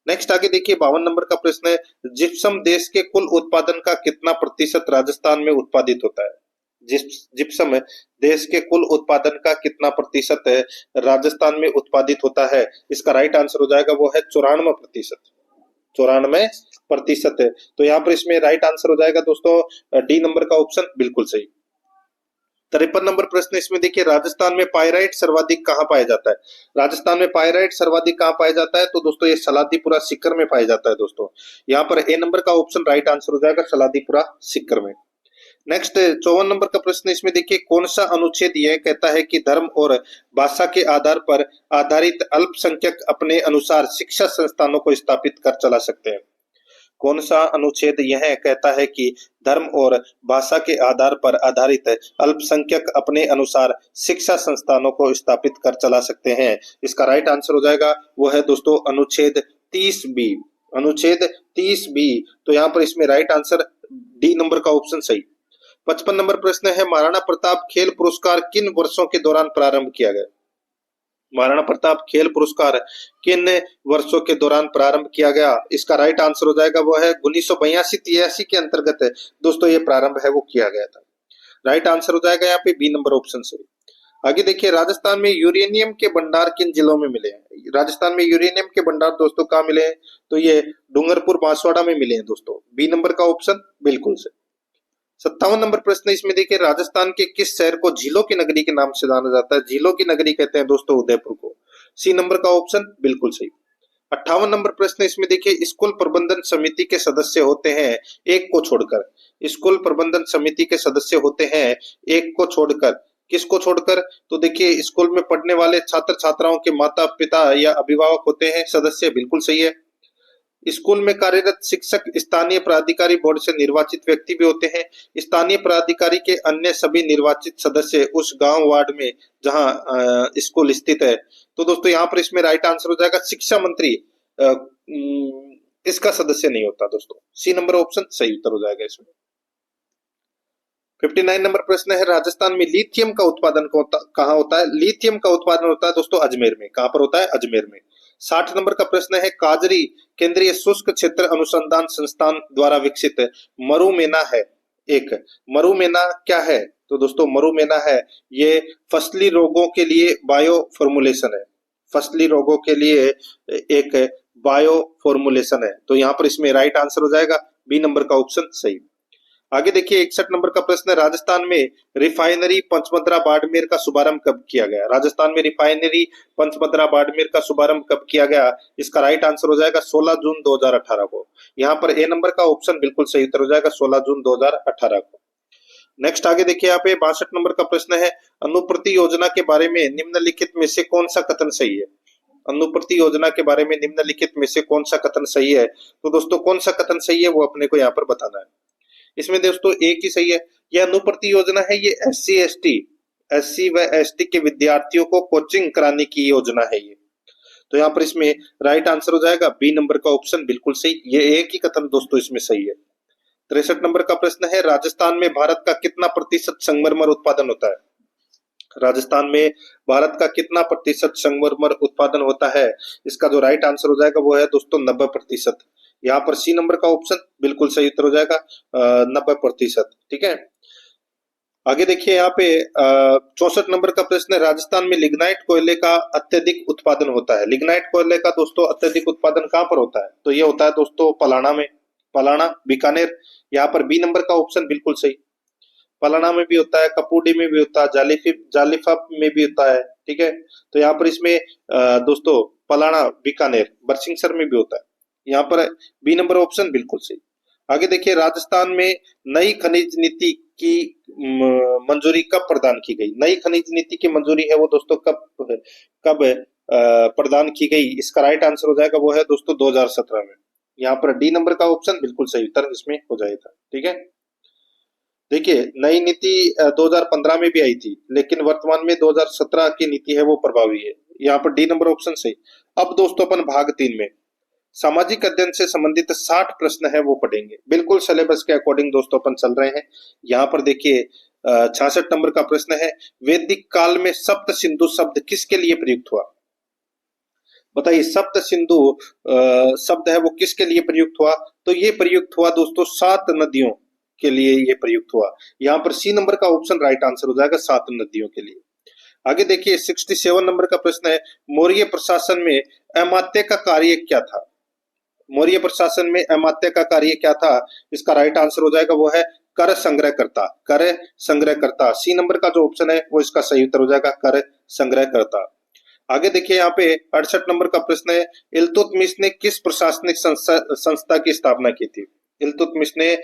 नेक्स्ट आगे देखिए 52 नंबर का प्रश्न है, जिप्सम देश के कुल उत्पादन का कितना प्रतिशत राजस्थान में उत्पादित होता है? जिप्सम देश के कुल उत्पादन का कितना प्रतिशत है राजस्थान में उत्पादित होता है? इसका राइट आंसर हो जाएगा वो है 94%। 94% है। तो यहाँ पर इसमें राइट आंसर हो जाएगा दोस्तों डी नंबर का ऑप्शन बिल्कुल सही। 53 नंबर प्रश्न इसमें देखिए, राजस्थान में पाइराइट सर्वाधिक कहाँ पाया जाता है? राजस्थान में पाइराइट सर्वाधिक कहाँ पाया जाता है? तो दोस्तों ये सलादीपुरा सीकर में पाया जाता है दोस्तों। यहाँ पर ए नंबर का ऑप्शन राइट आंसर हो जाएगा सलादीपुरा सीकर में। नेक्स्ट 54 नंबर का प्रश्न इसमें देखिए, कौन सा अनुच्छेद यह कहता है कि धर्म और भाषा के आधार पर आधारित अल्पसंख्यक अपने अनुसार शिक्षा संस्थानों को स्थापित कर चला सकते हैं? कौन सा अनुच्छेद यह कहता है कि धर्म और भाषा के आधार पर आधारित अल्पसंख्यक अपने अनुसार शिक्षा संस्थानों को स्थापित कर चला सकते हैं? इसका राइट आंसर हो जाएगा वो है दोस्तों अनुच्छेद 30B, अनुच्छेद 30B। तो यहाँ पर इसमें राइट आंसर डी नंबर का ऑप्शन सही। 55 नंबर प्रश्न है, महाराणा प्रताप खेल पुरस्कार किन वर्षों के दौरान प्रारंभ किया गया? महाराणा प्रताप खेल पुरस्कार किन वर्षों के दौरान प्रारंभ किया गया? इसका राइट आंसर हो जाएगा वो है 1982-83 के अंतर्गत है दोस्तों ये प्रारंभ है वो किया गया था। राइट आंसर हो जाएगा यहाँ पे बी नंबर ऑप्शन से। आगे देखिए, राजस्थान में यूरेनियम के भंडार किन जिलों में मिले हैं? राजस्थान में यूरेनियम के भंडार दोस्तों कहाँ मिले हैं? तो ये डूंगरपुर बांसवाड़ा में मिले हैं दोस्तों, बी नंबर का ऑप्शन बिल्कुल से। 57 नंबर प्रश्न इसमें देखिए, राजस्थान के किस शहर को झीलों की नगरी के नाम से जाना जाता है? झीलों की नगरी कहते हैं दोस्तों उदयपुर को। सी नंबर का ऑप्शन बिल्कुल सही। 58 नंबर प्रश्न इसमें देखिए, स्कूल प्रबंधन समिति के सदस्य होते हैं एक को छोड़कर। स्कूल प्रबंधन समिति के सदस्य होते हैं एक को छोड़कर। किसको छोड़कर? तो देखिए, स्कूल में पढ़ने वाले छात्र छात्राओं के माता पिता या अभिभावक होते हैं सदस्य, बिल्कुल सही है। स्कूल में कार्यरत शिक्षक स्थानीय प्राधिकारी बोर्ड से निर्वाचित व्यक्ति भी होते हैं। स्थानीय प्राधिकारी के अन्य सभी निर्वाचित सदस्य उस गांव वार्ड में जहां स्कूल स्थित है। तो दोस्तों यहाँ पर इसमें राइट आंसर हो जाएगा शिक्षा मंत्री इसका सदस्य नहीं होता दोस्तों। सी नंबर ऑप्शन सही उत्तर हो जाएगा इसमें। 59 नंबर प्रश्न है, राजस्थान में लिथियम का उत्पादन कहाँ होता है? लिथियम का उत्पादन होता है दोस्तों अजमेर में। कहां पर होता है? अजमेर में। 60 नंबर का प्रश्न है, काजरी केंद्रीय शुष्क क्षेत्र अनुसंधान संस्थान द्वारा विकसित मरुमेना है एक। मरुमेना क्या है? तो दोस्तों मरुमेना है ये फसली रोगों के लिए बायो फॉर्मुलेशन है। फसली रोगों के लिए एक बायो फॉर्मुलेशन है। तो यहाँ पर इसमें राइट आंसर हो जाएगा बी नंबर का ऑप्शन सही। आगे देखिए 61 नंबर का प्रश्न है, राजस्थान में रिफाइनरी पंचमद्रा बाड़मेर का शुभारंभ कब किया गया? राजस्थान में रिफाइनरी पंचमद्रा बाड़मेर का शुभारंभ कब किया गया? इसका राइट आंसर हो जाएगा 16 जून 2018 को। यहाँ पर ए नंबर का ऑप्शन बिल्कुल सही उत्तर हो जाएगा 16 जून 2018 को। नेक्स्ट आगे देखिए यहाँ पे 62 नंबर का प्रश्न है, अनुप्रति योजना के बारे में निम्नलिखित में से कौन सा कथन सही है? अनुप्रति योजना के बारे में निम्नलिखित में से कौन सा कथन सही है? तो दोस्तों कौन सा कथन सही है वो अपने को यहाँ पर बताना है। इसमें दोस्तों एक ही सही है। यह अनुप्रति योजना है, ये एससी व एसटी के विद्यार्थियों को कोचिंग कराने की योजना है ये। तो यहाँ पर इसमें राइट आंसर हो जाएगा बी नंबर का ऑप्शन बिल्कुल सही। ये एक ही कथन दोस्तों इसमें सही है। 63 नंबर का प्रश्न है, राजस्थान में भारत का कितना प्रतिशत संगमरमर उत्पादन होता है? राजस्थान में भारत का कितना प्रतिशत संगमरमर उत्पादन होता है? इसका जो राइट आंसर हो जाएगा वो है दोस्तों 90%। यहाँ पर सी नंबर का ऑप्शन बिल्कुल सही उत्तर हो जाएगा 90%। ठीक है। आगे देखिए यहाँ पे 64 नंबर का प्रश्न है, राजस्थान में लिग्नाइट कोयले का अत्यधिक उत्पादन होता है। लिग्नाइट कोयले का दोस्तों अत्यधिक उत्पादन कहाँ पर होता है? तो ये होता है दोस्तों पलाना में। पलाना, बीकानेर। यहाँ पर बी नंबर का ऑप्शन बिल्कुल सही। पलाना में भी होता है, कपूडी में भी होता है, जालिफा में भी होता है। ठीक है। तो यहाँ पर इसमें दोस्तों पलाना, बीकानेर, बरसिंहसर में भी होता है। यहाँ पर बी नंबर ऑप्शन बिल्कुल सही। आगे देखिए राजस्थान में नई खनिज नीति की मंजूरी कब प्रदान की गई? नई खनिज नीति की मंजूरी है वो दोस्तों कब प्रदान की गई? इसका राइट आंसर हो जाएगा वो है दोस्तों 2017 में। यहाँ पर डी नंबर का ऑप्शन बिल्कुल सही उत्तर इसमें हो जाएगा। ठीक है। देखिए नई नीति 2015 में भी आई थी, लेकिन वर्तमान में 2017 की नीति है वो प्रभावी है। यहाँ पर डी नंबर ऑप्शन सही। अब दोस्तों अपन भाग 3 में सामाजिक अध्ययन से संबंधित 60 प्रश्न है वो पढ़ेंगे। बिल्कुल सिलेबस के अकॉर्डिंग दोस्तों अपन चल रहे हैं। यहाँ पर देखिए 66 नंबर का प्रश्न है, वैदिक काल में सप्त सिंधु शब्द किसके लिए प्रयुक्त हुआ? बताइए सप्त सिंधु शब्द है वो किसके लिए प्रयुक्त हुआ? तो ये प्रयुक्त हुआ दोस्तों 7 नदियों के लिए ये प्रयुक्त हुआ। यहाँ पर सी नंबर का ऑप्शन राइट आंसर हो जाएगा 7 नदियों के लिए। आगे देखिए 67 नंबर का प्रश्न है, मौर्य प्रशासन में अमात्य का कार्य क्या था? मौर्य प्रशासन में अमात्य का कार्य क्या था? इसका राइट आंसर हो जाएगा वो है कर संग्रहकर्ता। कर संग्रहकर्ता, सी नंबर का जो ऑप्शन है वो इसका सही उत्तर हो जाएगा कर संग्रहकर्ता। आगे देखिए यहाँ पे 68 नंबर का प्रश्न है, इल्तुतमिश ने किस प्रशासनिक संस्था की स्थापना की थी? इल्तुतमिश ने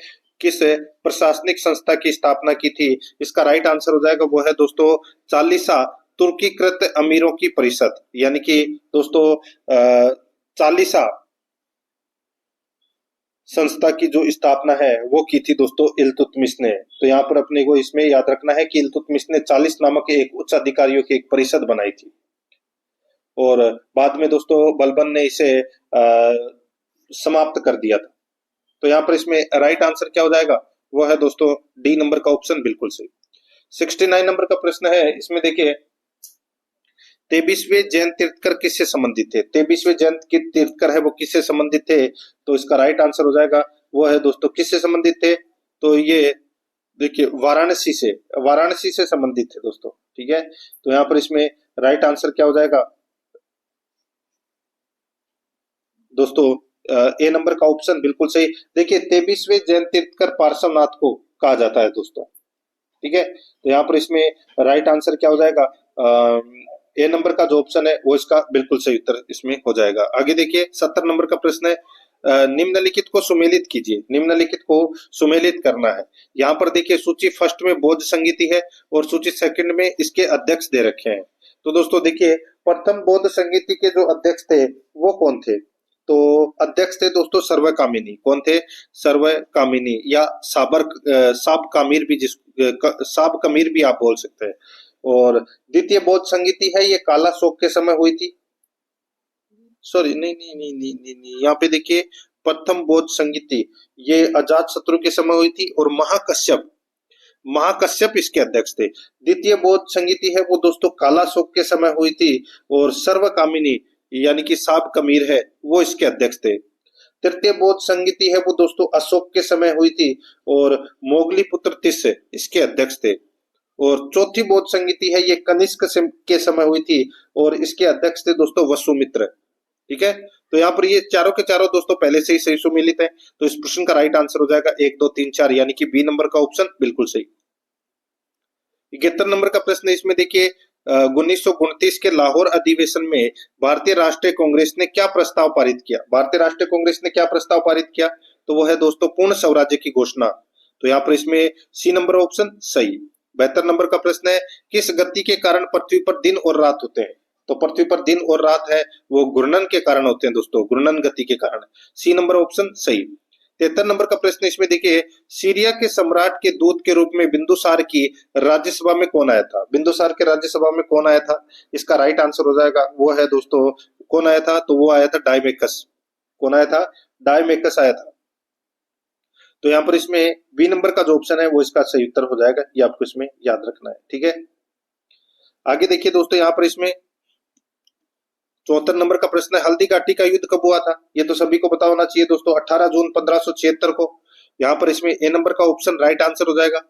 किस प्रशासनिक संस्था की स्थापना की थी? इसका राइट आंसर हो जाएगा वो है दोस्तों चालीसा तुर्कीकृत अमीरों की परिषद, यानी कि दोस्तों चालीसा संस्था की जो स्थापना है वो की थी दोस्तों इल्तुतमिश ने। तो यहाँ पर अपने को इसमें याद रखना है कि इल्तुतमिश ने 40 नामक एक उच्च अधिकारियों की एक परिषद बनाई थी, और बाद में दोस्तों बलबन ने इसे समाप्त कर दिया था। तो यहाँ पर इसमें राइट आंसर क्या हो जाएगा? वो है दोस्तों डी नंबर का ऑप्शन बिल्कुल सही। 69 नंबर का प्रश्न है, इसमें देखिए 23वें जैन तीर्थकर किससे संबंधित थे? 23वें जैन की तीर्थकर है वो किससे संबंधित थे? तो इसका राइट आंसर हो जाएगा वो है दोस्तों किससे संबंधित थे? तो ये देखिए वाराणसी से संबंधित थे दोस्तों। ठीक है। तो यहाँ पर इसमें राइट आंसर क्या हो जाएगा दोस्तों? ए नंबर का ऑप्शन बिल्कुल सही। देखिए 23वें जैन तीर्थकर पार्श्वनाथ को कहा जाता है दोस्तों। ठीक है। तो यहाँ पर इसमें राइट आंसर क्या हो जाएगा? ए नंबर का जो ऑप्शन है वो इसका बिल्कुल सही उत्तर इसमें हो जाएगा। आगे देखिए 70 नंबर का प्रश्न है, निम्नलिखित को सुमेलित कीजिए। निम्नलिखित को सुमेलित करना है। यहाँ पर देखिए सूची फर्स्ट में बौद्ध संगीति है और सूची सेकंड में इसके अध्यक्ष दे रखे हैं। तो दोस्तों देखिए प्रथम बौद्ध संगीति के जो अध्यक्ष थे वो कौन थे? तो अध्यक्ष थे दोस्तों सर्वकामिनी। कौन थे? सर्वकामिनी या साब कामिर भी साब कमीर भी आप बोल सकते हैं। और द्वितीय बौद्ध संगीति है ये काला शोक के समय हुई थी। सॉरी नहीं, यहाँ पे देखिए प्रथम बौद्ध संगीति ये अजात शत्रु के समय हुई थी और महाकश्यप इसके अध्यक्ष थे। द्वितीय बौद्ध संगीति है वो दोस्तों काला शोक के समय हुई थी और सर्वकामिनी यानी कि साब कमीर है वो इसके अध्यक्ष थे। तृतीय बौद्ध संगीति है वो दोस्तों अशोक के समय हुई थी और मोगली पुत्र तिस इसके अध्यक्ष थे। और चौथी बौद्ध संगीति है ये कनिष्क के समय हुई थी और इसके अध्यक्ष थे दोस्तों वसुमित्र। ठीक है, तो यहाँ पर ये चारों के चारों दोस्तों पहले से ही सही सुमेलित है। तो इस प्रश्न का राइट आंसर हो जाएगा 1 2 3 4 यानी कि बी नंबर का ऑप्शन बिल्कुल सही। 71 नंबर का प्रश्न है, इसमें देखिए 1929 के लाहौर अधिवेशन में भारतीय राष्ट्रीय कांग्रेस ने क्या प्रस्ताव पारित किया? भारतीय राष्ट्रीय कांग्रेस ने क्या प्रस्ताव पारित किया? तो वो है दोस्तों पूर्ण स्वराज्य की घोषणा। तो यहाँ पर इसमें सी नंबर ऑप्शन सही। 72 नंबर का प्रश्न है, किस गति के कारण पृथ्वी पर दिन और रात होते हैं? तो पृथ्वी पर दिन और रात है वो घूर्णन के कारण होते हैं दोस्तों, घूर्णन गति के कारण। सी नंबर ऑप्शन सही। 73 नंबर का प्रश्न इसमें देखिए, सीरिया के सम्राट के दूत के रूप में बिंदुसार की राज्यसभा में कौन आया था? बिंदुसार के राज्यसभा में कौन आया था? इसका राइट आंसर हो जाएगा वो है दोस्तों कौन आया था? तो वो आया था डायमेकस। कौन आया था? डायमेकस आया था। तो यहाँ पर इसमें बी नंबर का जो ऑप्शन है वो इसका सही उत्तर हो जाएगा, ये आपको इसमें याद रखना है। ठीक है, आगे देखिए दोस्तों यहाँ पर इसमें 74 नंबर का प्रश्न है, हल्दी घाटी का युद्ध कब हुआ था? ये तो सभी को पता होना चाहिए दोस्तों, 18 जून 1576 को। यहाँ पर इसमें ए नंबर का ऑप्शन राइट आंसर हो जाएगा।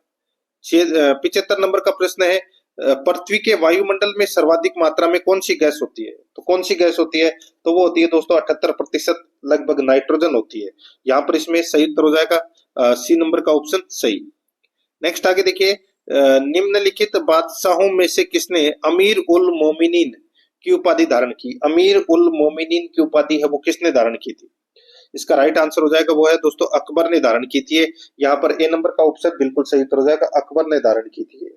75 नंबर का प्रश्न है, पृथ्वी के वायुमंडल में सर्वाधिक मात्रा में कौन सी गैस होती है? तो कौन सी गैस होती है? तो वो होती है दोस्तों 78% लगभग नाइट्रोजन होती है। यहाँ पर इसमें सही उत्तर हो जाएगा सी नंबर का ऑप्शन सही। नेक्स्ट आगे देखिए, निम्नलिखित बादशाहों में से किसने अमीर उल मोमिनीन की उपाधि धारण की? अमीर उल मोमिनीन की उपाधि है वो किसने धारण की थी? इसका राइट आंसर हो जाएगा वो है दोस्तों अकबर ने धारण की थी। यहाँ पर ए नंबर का ऑप्शन बिल्कुल सही उत्तर हो जाएगा, अकबर ने धारण की थी।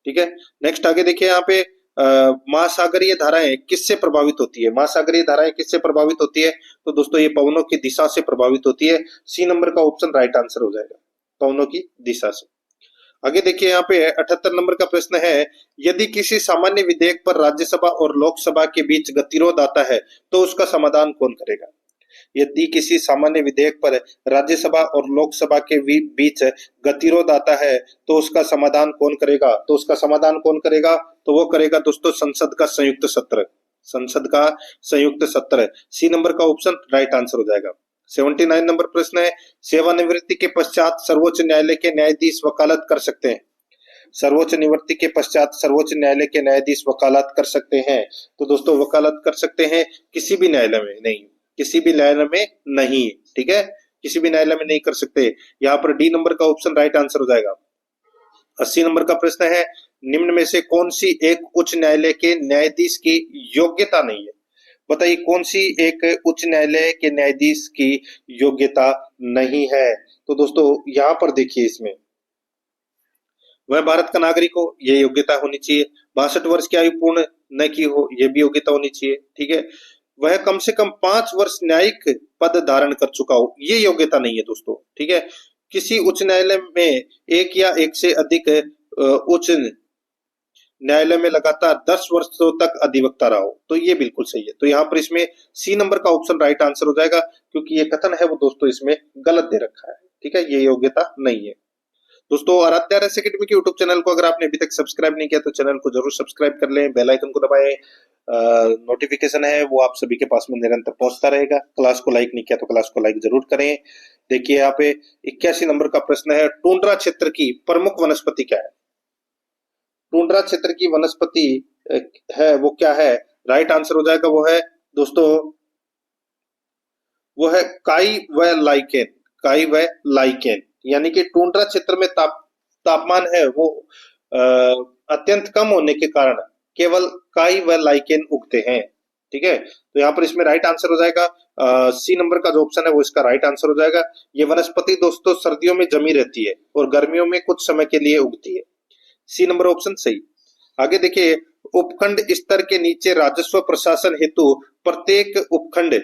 ठीक है, नेक्स्ट आगे देखिए यहाँ पे महासागरीय धाराएं किससे प्रभावित होती है? महासागरीय धाराएं किससे प्रभावित होती है? तो दोस्तों ये पवनों की दिशा से प्रभावित होती है। सी नंबर का ऑप्शन राइट आंसर हो जाएगा, पवनों की दिशा से। आगे देखिए यहाँ पे 78 नंबर का प्रश्न है, यदि किसी सामान्य विधेयक पर राज्यसभा और लोकसभा के बीच गतिरोध आता है तो उसका समाधान कौन करेगा? यदि किसी सामान्य विधेयक पर राज्यसभा और लोकसभा के बीच गतिरोध आता है तो उसका समाधान कौन करेगा? तो उसका समाधान कौन करेगा? तो वो करेगा दोस्तों संसद का संयुक्त सत्र। संसद का संयुक्त सत्र, सी नंबर का ऑप्शन राइट आंसर हो जाएगा। 79 नंबर प्रश्न है, सेवानिवृत्ति के पश्चात सर्वोच्च न्यायालय के न्यायाधीश वकालत कर सकते हैं? सर्वोच्च निवृत्ति के पश्चात सर्वोच्च न्यायालय के न्यायाधीश वकालत कर सकते हैं? तो दोस्तों वकालत कर सकते हैं किसी भी न्यायालय में नहीं, किसी भी न्यायालय में नहीं। ठीक है, किसी भी न्यायालय में नहीं कर सकते। यहाँ पर डी नंबर का ऑप्शन राइट आंसर हो जाएगा। 80 नंबर का प्रश्न है, निम्न में से कौन सी एक उच्च न्यायालय के न्यायाधीश की योग्यता नहीं है? बताइए कौन सी एक उच्च न्यायालय के न्यायाधीश की योग्यता नहीं है? तो दोस्तों यहाँ पर देखिए, इसमें वह भारत का नागरिक हो, ये योग्यता होनी चाहिए। 62 वर्ष की आयु पूर्ण न की हो, ये भी योग्यता होनी चाहिए। ठीक है, वह कम से कम 5 वर्ष न्यायिक पद धारण कर चुका हो, ये योग्यता नहीं है दोस्तों। ठीक है, किसी उच्च न्यायालय में एक या एक से अधिक उच्च न्यायालय में लगातार 10 वर्षों तक अधिवक्ता रहा हो, तो ये बिल्कुल सही है। तो यहाँ पर इसमें सी नंबर का ऑप्शन राइट आंसर हो जाएगा, क्योंकि ये कथन है वो दोस्तों इसमें गलत दे रखा है। ठीक है, ये योग्यता नहीं है दोस्तों। आराध्या आरएस एकेडमी के यूट्यूब चैनल को अगर आपने अभी तक सब्सक्राइब नहीं किया तो चैनल को जरूर सब्सक्राइब कर लें, बेल आइकन को दबाएं। नोटिफिकेशन है वो आप सभी के पास में निरंतर पहुंचता रहेगा। क्लास को लाइक नहीं किया तो क्लास को लाइक जरूर करें। देखिए यहाँ पे 81 नंबर का प्रश्न है, टुंड्रा क्षेत्र की प्रमुख वनस्पति क्या है? टुंड्रा क्षेत्र की वनस्पति है वो क्या है? राइट आंसर हो जाएगा वो है दोस्तों, वो है काई व लाइकेन। काई व लाइकेन, यानी कि टुंड्रा क्षेत्र में तापमान है वो अत्यंत कम होने के कारण केवल काई व लाइकेन उगते हैं। ठीक है, तो यहाँ पर इसमें राइट आंसर हो जाएगा सी नंबर का जो ऑप्शन है वो इसका राइट आंसर हो जाएगा। ये वनस्पति दोस्तों सर्दियों में जमी रहती है और गर्मियों में कुछ समय के लिए उगती है। सी नंबर ऑप्शन सही। आगे देखिए, उपखंड स्तर के नीचे राजस्व प्रशासन हेतु प्रत्येक उपखंड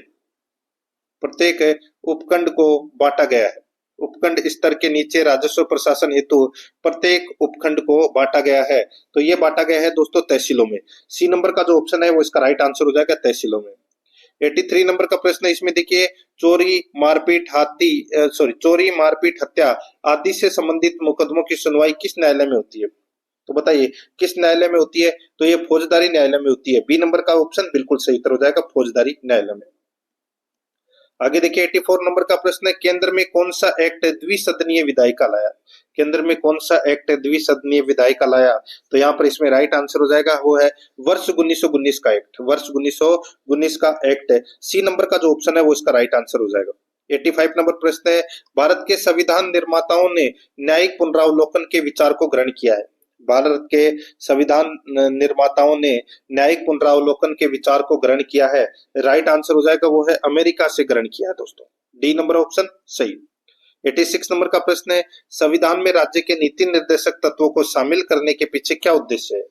को बांटा गया है। उपखंड स्तर के नीचे राजस्व प्रशासन हेतु प्रत्येक उपखंड को बांटा गया है, तो ये बांटा गया है दोस्तों तहसीलों में। सी नंबर का जो ऑप्शन है वो इसका राइट आंसर हो जाएगा तहसीलों में। 83 नंबर का प्रश्न है, इसमें देखिए चोरी मारपीट हत्या आदि से संबंधित मुकदमों की सुनवाई किस न्यायालय में होती है? तो बताइए किस न्यायालय में होती है? तो ये फौजदारी न्यायालय में होती है। बी नंबर का ऑप्शन बिल्कुल सही उत्तर हो जाएगा, फौजदारी न्यायालय में। आगे देखिए 84 नंबर का प्रश्न है, केंद्र में कौन सा एक्ट द्विसदनीय विधायिका लाया? केंद्र में कौन सा एक्ट द्विसदनीय विधायिका लाया? तो यहाँ पर इसमें राइट आंसर हो जाएगा वो है वर्ष 1919 का एक्ट, वर्ष 1919 का एक्ट। सी नंबर का जो ऑप्शन है वो इसका राइट आंसर हो जाएगा। 85 नंबर प्रश्न है, भारत के संविधान निर्माताओं ने न्यायिक पुनरावलोकन के विचार को ग्रहण किया है। भारत के संविधान निर्माताओं ने न्यायिक पुनरावलोकन के विचार को ग्रहण किया है। राइट आंसर हो जाएगा वो है अमेरिका से ग्रहण किया है दोस्तों। डी नंबर ऑप्शन सही। 86 नंबर का प्रश्न है, संविधान में राज्य के नीति निर्देशक तत्वों को शामिल करने के पीछे क्या उद्देश्य है?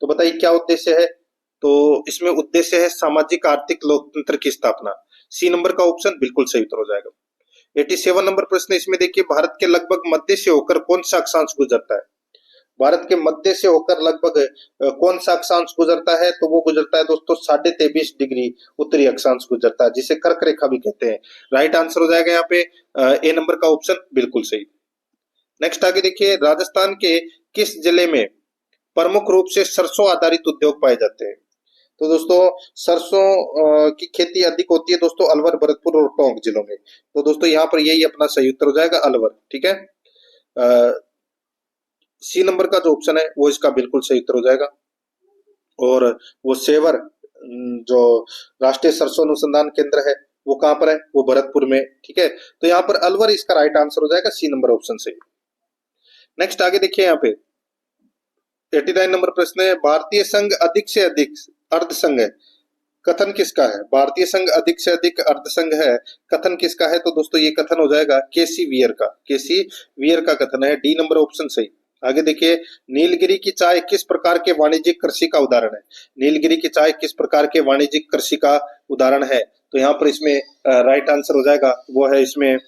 तो बताइए क्या उद्देश्य है? तो इसमें उद्देश्य है सामाजिक आर्थिक लोकतंत्र की स्थापना। सी नंबर का ऑप्शन बिल्कुल सही उत्तर हो जाएगा। 87 नंबर प्रश्न, इसमें देखिए भारत के लगभग मध्य से होकर कौन सा अक्षांश गुजरता है? भारत के मध्य से होकर लगभग कौन सा अक्षांश गुजरता है? तो वो गुजरता है दोस्तों 23.5 डिग्री उत्तरी अक्षांश गुजरता है, जिसे कर्क रेखा भी कहते हैं। राइट आंसर हो जाएगा यहाँ पे ए नंबर का ऑप्शन बिल्कुल सही। नेक्स्ट आगे देखिए, राजस्थान के किस जिले में प्रमुख रूप से सरसों आधारित उद्योग पाए जाते हैं? तो दोस्तों सरसों की खेती अधिक होती है दोस्तों अलवर, भरतपुर और टोंक जिलों में। तो दोस्तों यहाँ पर यही अपना सही उत्तर हो जाएगा अलवर। ठीक है, सी नंबर का जो ऑप्शन है वो इसका बिल्कुल सही उत्तर हो जाएगा। और वो सेवर जो राष्ट्रीय सरसों अनुसंधान केंद्र है वो कहां पर है? वो भरतपुर में। ठीक है, तो यहाँ पर अलवर इसका राइट आंसर हो जाएगा, सी नंबर ऑप्शन से। नेक्स्ट आगे देखिए यहाँ पे 89 नंबर प्रश्न है, भारतीय संघ अधिक से अधिक अर्ध संघ है, कथन किसका है? भारतीय संघ अधिक से अधिक अर्ध संघ है, कथन किसका है? तो दोस्तों ये कथन हो जाएगा केसी वियर का। केसी वियर का कथन है, डी नंबर ऑप्शन सही। आगे देखिए, नीलगिरी की चाय किस प्रकार के वाणिज्यिक कृषि का उदाहरण है? नीलगिरी की चाय किस प्रकार के वाणिज्यिक कृषि का उदाहरण है? तो यहाँ पर इसमें राइट आंसर हो जाएगा वो है इसमें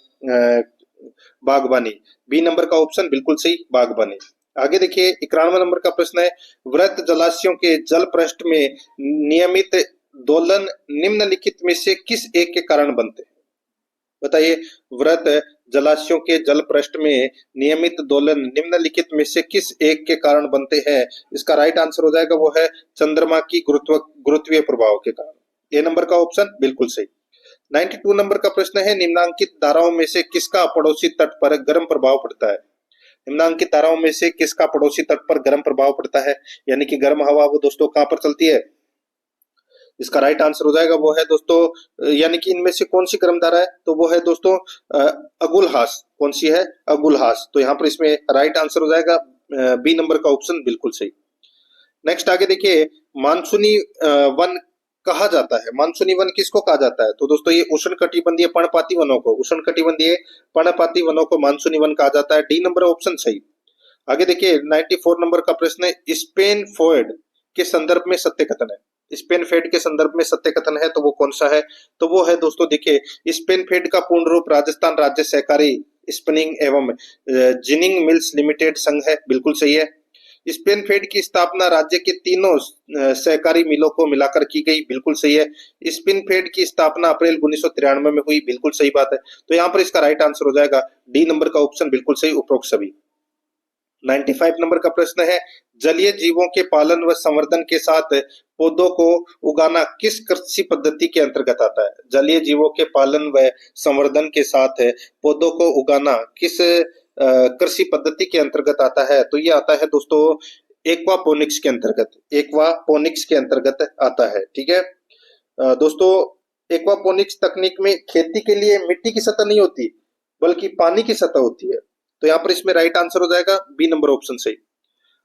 बागवानी। बी नंबर का ऑप्शन बिल्कुल सही, बागवानी। आगे देखिए 91 नंबर का प्रश्न है, वृत्त जलाशयों के जल पृष्ठ में नियमित दोलन निम्नलिखित में से किस एक के कारण बनते हैं? बताइए, वृत्त जलाशयों के जल पृष्ठ में नियमित दोलन निम्नलिखित में से किस एक के कारण बनते हैं? इसका राइट आंसर हो जाएगा वो है चंद्रमा की गुरुत्वीय प्रभाव के कारण। ए नंबर का ऑप्शन बिल्कुल सही। 92 नंबर का प्रश्न है, निम्नांकित धाराओं में से किसका पड़ोसी तट पर गर्म प्रभाव पड़ता है? निम्नांकित धाराओं में से किसका पड़ोसी तट पर गर्म प्रभाव पड़ता है? यानी कि गर्म हवा वो दोस्तों कहां पर चलती है? इसका राइट आंसर हो जाएगा वो है दोस्तों, यानी कि इनमें से कौन सी गर्म धारा है? तो वो है दोस्तों अगुलहास। कौन सी है? अगुलहास। तो यहाँ पर इसमें राइट आंसर हो जाएगा बी नंबर का ऑप्शन बिल्कुल सही। नेक्स्ट आगे देखिए, मानसूनी वन कहा जाता है, मानसूनी वन किसको कहा जाता है? तो दोस्तों ये उष्णकटिबंधीय पर्णपाती वनों को, उष्णकटिबंधीय पर्णपाती वनों को मानसूनी वन कहा जाता है। डी नंबर ऑप्शन सही। आगे देखिए 94 नंबर का प्रश्न है, स्पेन फोर्ड के संदर्भ में सत्य कथन है। स्पेन फेड के संदर्भ में सत्य कथन है तो वो कौन सा है? तो वो है दोस्तों देखिए स्पेन फेड का पूर्ण रूप राजस्थान राज्य सहकारी स्पिनिंग एवं जिनिंग मिल्स लिमिटेड संघ है। बिल्कुल सही है। स्पेन फेड की स्थापना राज्य के तीनों सहकारी मिलों को मिलाकर की गई। बिल्कुल सही है। स्पिन फेड की स्थापना अप्रैल 1993 में हुई। बिल्कुल सही बात है। तो यहाँ पर इसका राइट आंसर हो जाएगा डी नंबर का ऑप्शन बिल्कुल सही, उपरोक्त सभी। 95 नंबर का प्रश्न है, जलीय जीवों के पालन व संवर्धन के साथ पौधों को उगाना किस कृषि पद्धति के अंतर्गत आता है? जलीय जीवों के पालन व संवर्धन के साथ पौधों को उगाना किस कृषि पद्धति के अंतर्गत आता है? तो ये आता है दोस्तों एक्वापोनिक्स के अंतर्गत, एक्वापोनिक्स के अंतर्गत आता है। ठीक है दोस्तों, एक्वापोनिक्स तकनीक में खेती के लिए मिट्टी की सतह नहीं होती बल्कि पानी की सतह होती है। तो यहाँ पर इसमें राइट आंसर हो जाएगा बी नंबर ऑप्शन सही।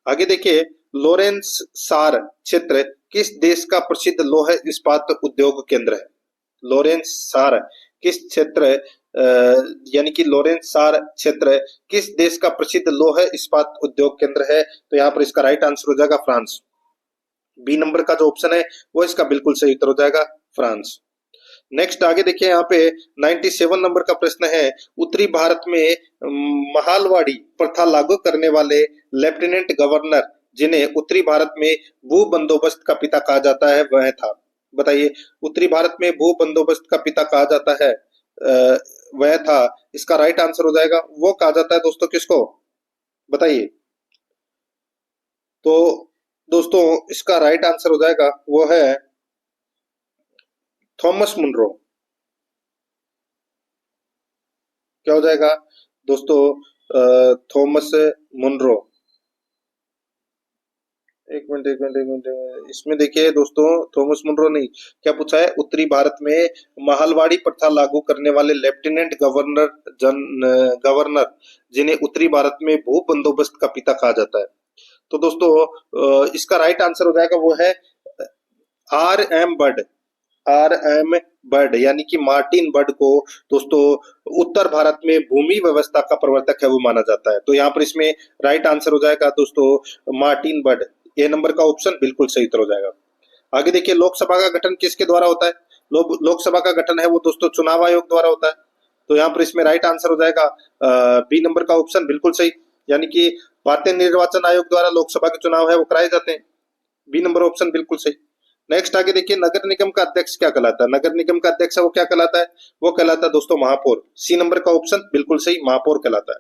आगे देखिए लोरेंस सार क्षेत्र किस देश का प्रसिद्ध लौह इस्पात उद्योग केंद्र है? लोरेंस सार किस क्षेत्र यानी कि लोरेंस सार क्षेत्र किस देश का प्रसिद्ध लौह इस्पात उद्योग केंद्र है? तो यहाँ पर इसका राइट आंसर हो जाएगा फ्रांस। बी नंबर का जो ऑप्शन है वो इसका बिल्कुल सही उत्तर हो जाएगा फ्रांस। नेक्स्ट आगे देखिए यहाँ पे 97 नंबर का प्रश्न है, उत्तरी भारत में महालवाड़ी प्रथा लागू करने वाले लेफ्टिनेंट गवर्नर जिन्हें उत्तरी भारत में भू बंदोबस्त का पिता कहा जाता है वह था। बताइए, उत्तरी भारत में भू बंदोबस्त का पिता कहा जाता है वह था। इसका राइट आंसर हो जाएगा, वो कहा जाता है दोस्तों किसको, बताइए। तो दोस्तों इसका राइट आंसर हो जाएगा वो है थॉमस मुनरो। क्या हो जाएगा दोस्तों? Thomas Munro. एक मिनट, इसमें देखिए दोस्तों, थॉमस मुनरो नहीं, क्या पूछा है? उत्तरी भारत में महालवाड़ी प्रथा लागू करने वाले लेफ्टिनेंट गवर्नर जिन्हें उत्तरी भारत में भू बंदोबस्त का पिता कहा जाता है। तो दोस्तों इसका राइट आंसर हो जाएगा वो है R.M. बर्ड। R.M. बर्ड यानी कि मार्टिन बर्ड को दोस्तों उत्तर भारत में भूमि व्यवस्था का प्रवर्तक है वो माना जाता है। तो यहाँ पर इसमें राइट आंसर हो जाएगा दोस्तों मार्टिन बर्ड। ए नंबर का ऑप्शन बिल्कुल सही उत्तर हो जाएगा। आगे देखिए, लोकसभा का गठन किसके द्वारा होता है? लोकसभा का गठन है वो दोस्तों चुनाव आयोग द्वारा होता है। तो यहाँ पर इसमें राइट आंसर हो जाएगा बी नंबर का ऑप्शन बिल्कुल सही, यानी कि भारतीय निर्वाचन आयोग द्वारा लोकसभा के चुनाव है वो कराए जाते हैं। बी नंबर ऑप्शन बिल्कुल सही। नेक्स्ट आगे देखिए, नगर निगम का अध्यक्ष क्या कहलाता है? नगर निगम का अध्यक्ष वो क्या कहलाता है? वो कहलाता है दोस्तों महापौर। सी नंबर का ऑप्शन बिल्कुल सही, महापौर कहलाता है।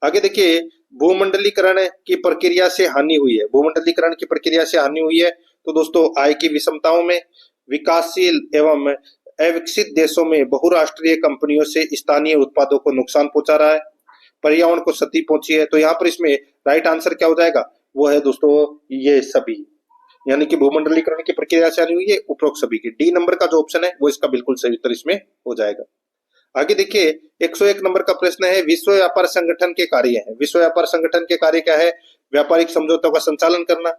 आगे देखिए, भूमंडलीकरण की प्रक्रिया से हानि हुई है। भूमंडलीकरण की प्रक्रिया से हानि हुई है तो दोस्तों आय की विषमताओं में, विकासशील एवं अविकसित देशों में बहुराष्ट्रीय कंपनियों से स्थानीय उत्पादों को नुकसान पहुंचा रहा है, पर्यावरण को क्षति पहुंची है। तो यहाँ पर इसमें राइट आंसर क्या हो जाएगा? वो है दोस्तों ये सभी, यानी कि भूमंडलीकरण की प्रक्रिया से हानि हुई है उपरोक्त सभी की। डी नंबर का जो ऑप्शन है वो इसका बिल्कुल सही उत्तर इसमें हो जाएगा। आगे देखिए, 101 नंबर का प्रश्न है, विश्व व्यापार संगठन के कार्य है। विश्व व्यापार संगठन के कार्य क्या है? व्यापारिक समझौतों का संचालन करना,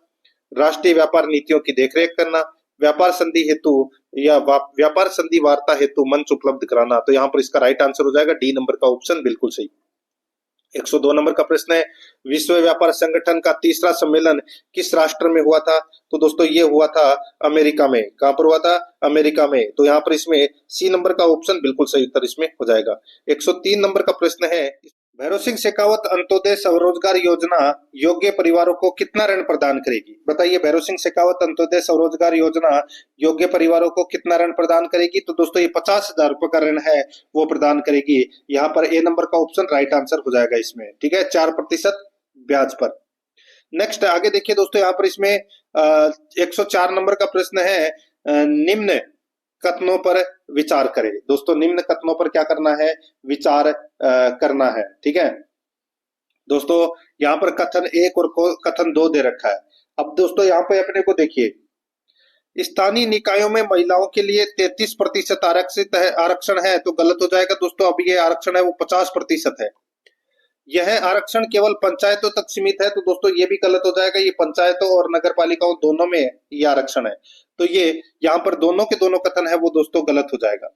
राष्ट्रीय व्यापार नीतियों की देखरेख करना, व्यापार संधि हेतु या व्यापार संधि वार्ता हेतु मंच उपलब्ध कराना। तो यहाँ पर इसका राइट आंसर हो जाएगा डी नंबर का ऑप्शन बिल्कुल सही। 102 नंबर का प्रश्न है, विश्व व्यापार संगठन का तीसरा सम्मेलन किस राष्ट्र में हुआ था? तो दोस्तों ये हुआ था अमेरिका में। कहां पर हुआ था? अमेरिका में। तो यहाँ पर इसमें सी नंबर का ऑप्शन बिल्कुल सही उत्तर इसमें हो जाएगा। 103 नंबर का प्रश्न है, भैरव सिंह शेखावत अंत्योदय स्वरोजगार योजना योग्य परिवारों को कितना ऋण प्रदान करेगी? बताइए, भैरव सिंह शेखावत अंत्योदय स्वरोजगार योजना योग्य परिवारों को कितना ऋण प्रदान करेगी? तो दोस्तों ये 50,000 रुपए का ऋण है वो प्रदान करेगी। यहाँ पर ए नंबर का ऑप्शन राइट आंसर हो जाएगा इसमें, ठीक है, 4% ब्याज पर। नेक्स्ट आगे देखिए दोस्तों, यहाँ पर इसमें 104 नंबर का प्रश्न है, निम्न कथनों पर विचार करें। दोस्तों निम्न कथनों पर क्या करना है? विचार करना है, ठीक है दोस्तों। यहाँ पर कथन 1 और कथन 2 दे रखा है। अब दोस्तों यहाँ पे अपने को देखिए, स्थानीय निकायों में महिलाओं के लिए 33% आरक्षण है तो गलत हो जाएगा दोस्तों। अब ये आरक्षण है वो 50% है। यह आरक्षण केवल पंचायतों तक सीमित है तो दोस्तों ये भी गलत हो जाएगा। ये पंचायतों और नगर पालिकाओं दोनों में ये आरक्षण है। तो ये यहाँ पर दोनों के दोनों कथन है वो दोस्तों गलत हो जाएगा।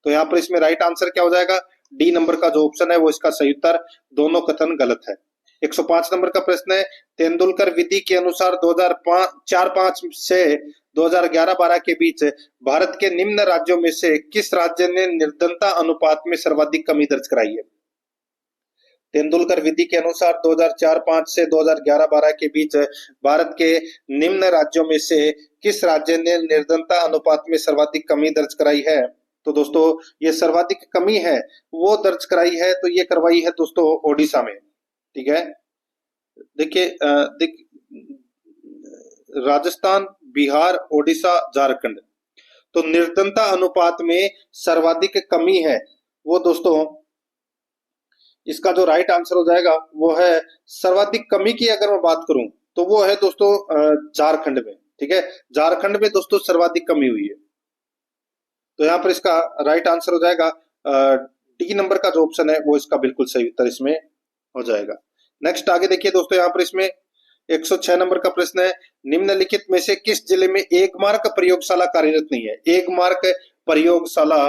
तो यहाँ पर इसमें राइट आंसर क्या हो जाएगा? डी नंबर का जो ऑप्शन है वो इसका सही उत्तर, दोनों कथन गलत है। 105 नंबर का प्रश्न है, तेंदुलकर विधि के अनुसार 2004-5 से 2011-12 के बीच भारत के निम्न राज्यों में से किस राज्य ने निर्धनता अनुपात में सर्वाधिक कमी दर्ज कराई है? तेंदुलकर विधि के अनुसार 2004-5 से 2011-12 के बीच भारत के निम्न राज्यों में से किस राज्य ने निर्धनता अनुपात में सर्वाधिक कमी दर्ज कराई है? तो दोस्तों ये सर्वाधिक कमी है वो दर्ज कराई है तो ये करवाई है दोस्तों ओडिशा में, ठीक है। देखिए राजस्थान, बिहार, ओडिशा, झारखंड, तो निर्धनता अनुपात में सर्वाधिक कमी है वो दोस्तों, इसका जो राइट आंसर हो जाएगा वो है, सर्वाधिक कमी की अगर मैं बात करूं तो वो है दोस्तों झारखंड में, ठीक है। झारखंड में दोस्तों सर्वाधिक कमी हुई है। तो यहाँ पर इसका राइट आंसर हो जाएगा डी नंबर का जो ऑप्शन है वो इसका बिल्कुल सही उत्तर इसमें हो जाएगा। नेक्स्ट आगे देखिए दोस्तों, यहाँ पर इसमें 106 नंबर का प्रश्न है, निम्नलिखित में से किस जिले में एक मार्क प्रयोगशाला कार्यरत नहीं है? एक मार्क प्रयोगशाला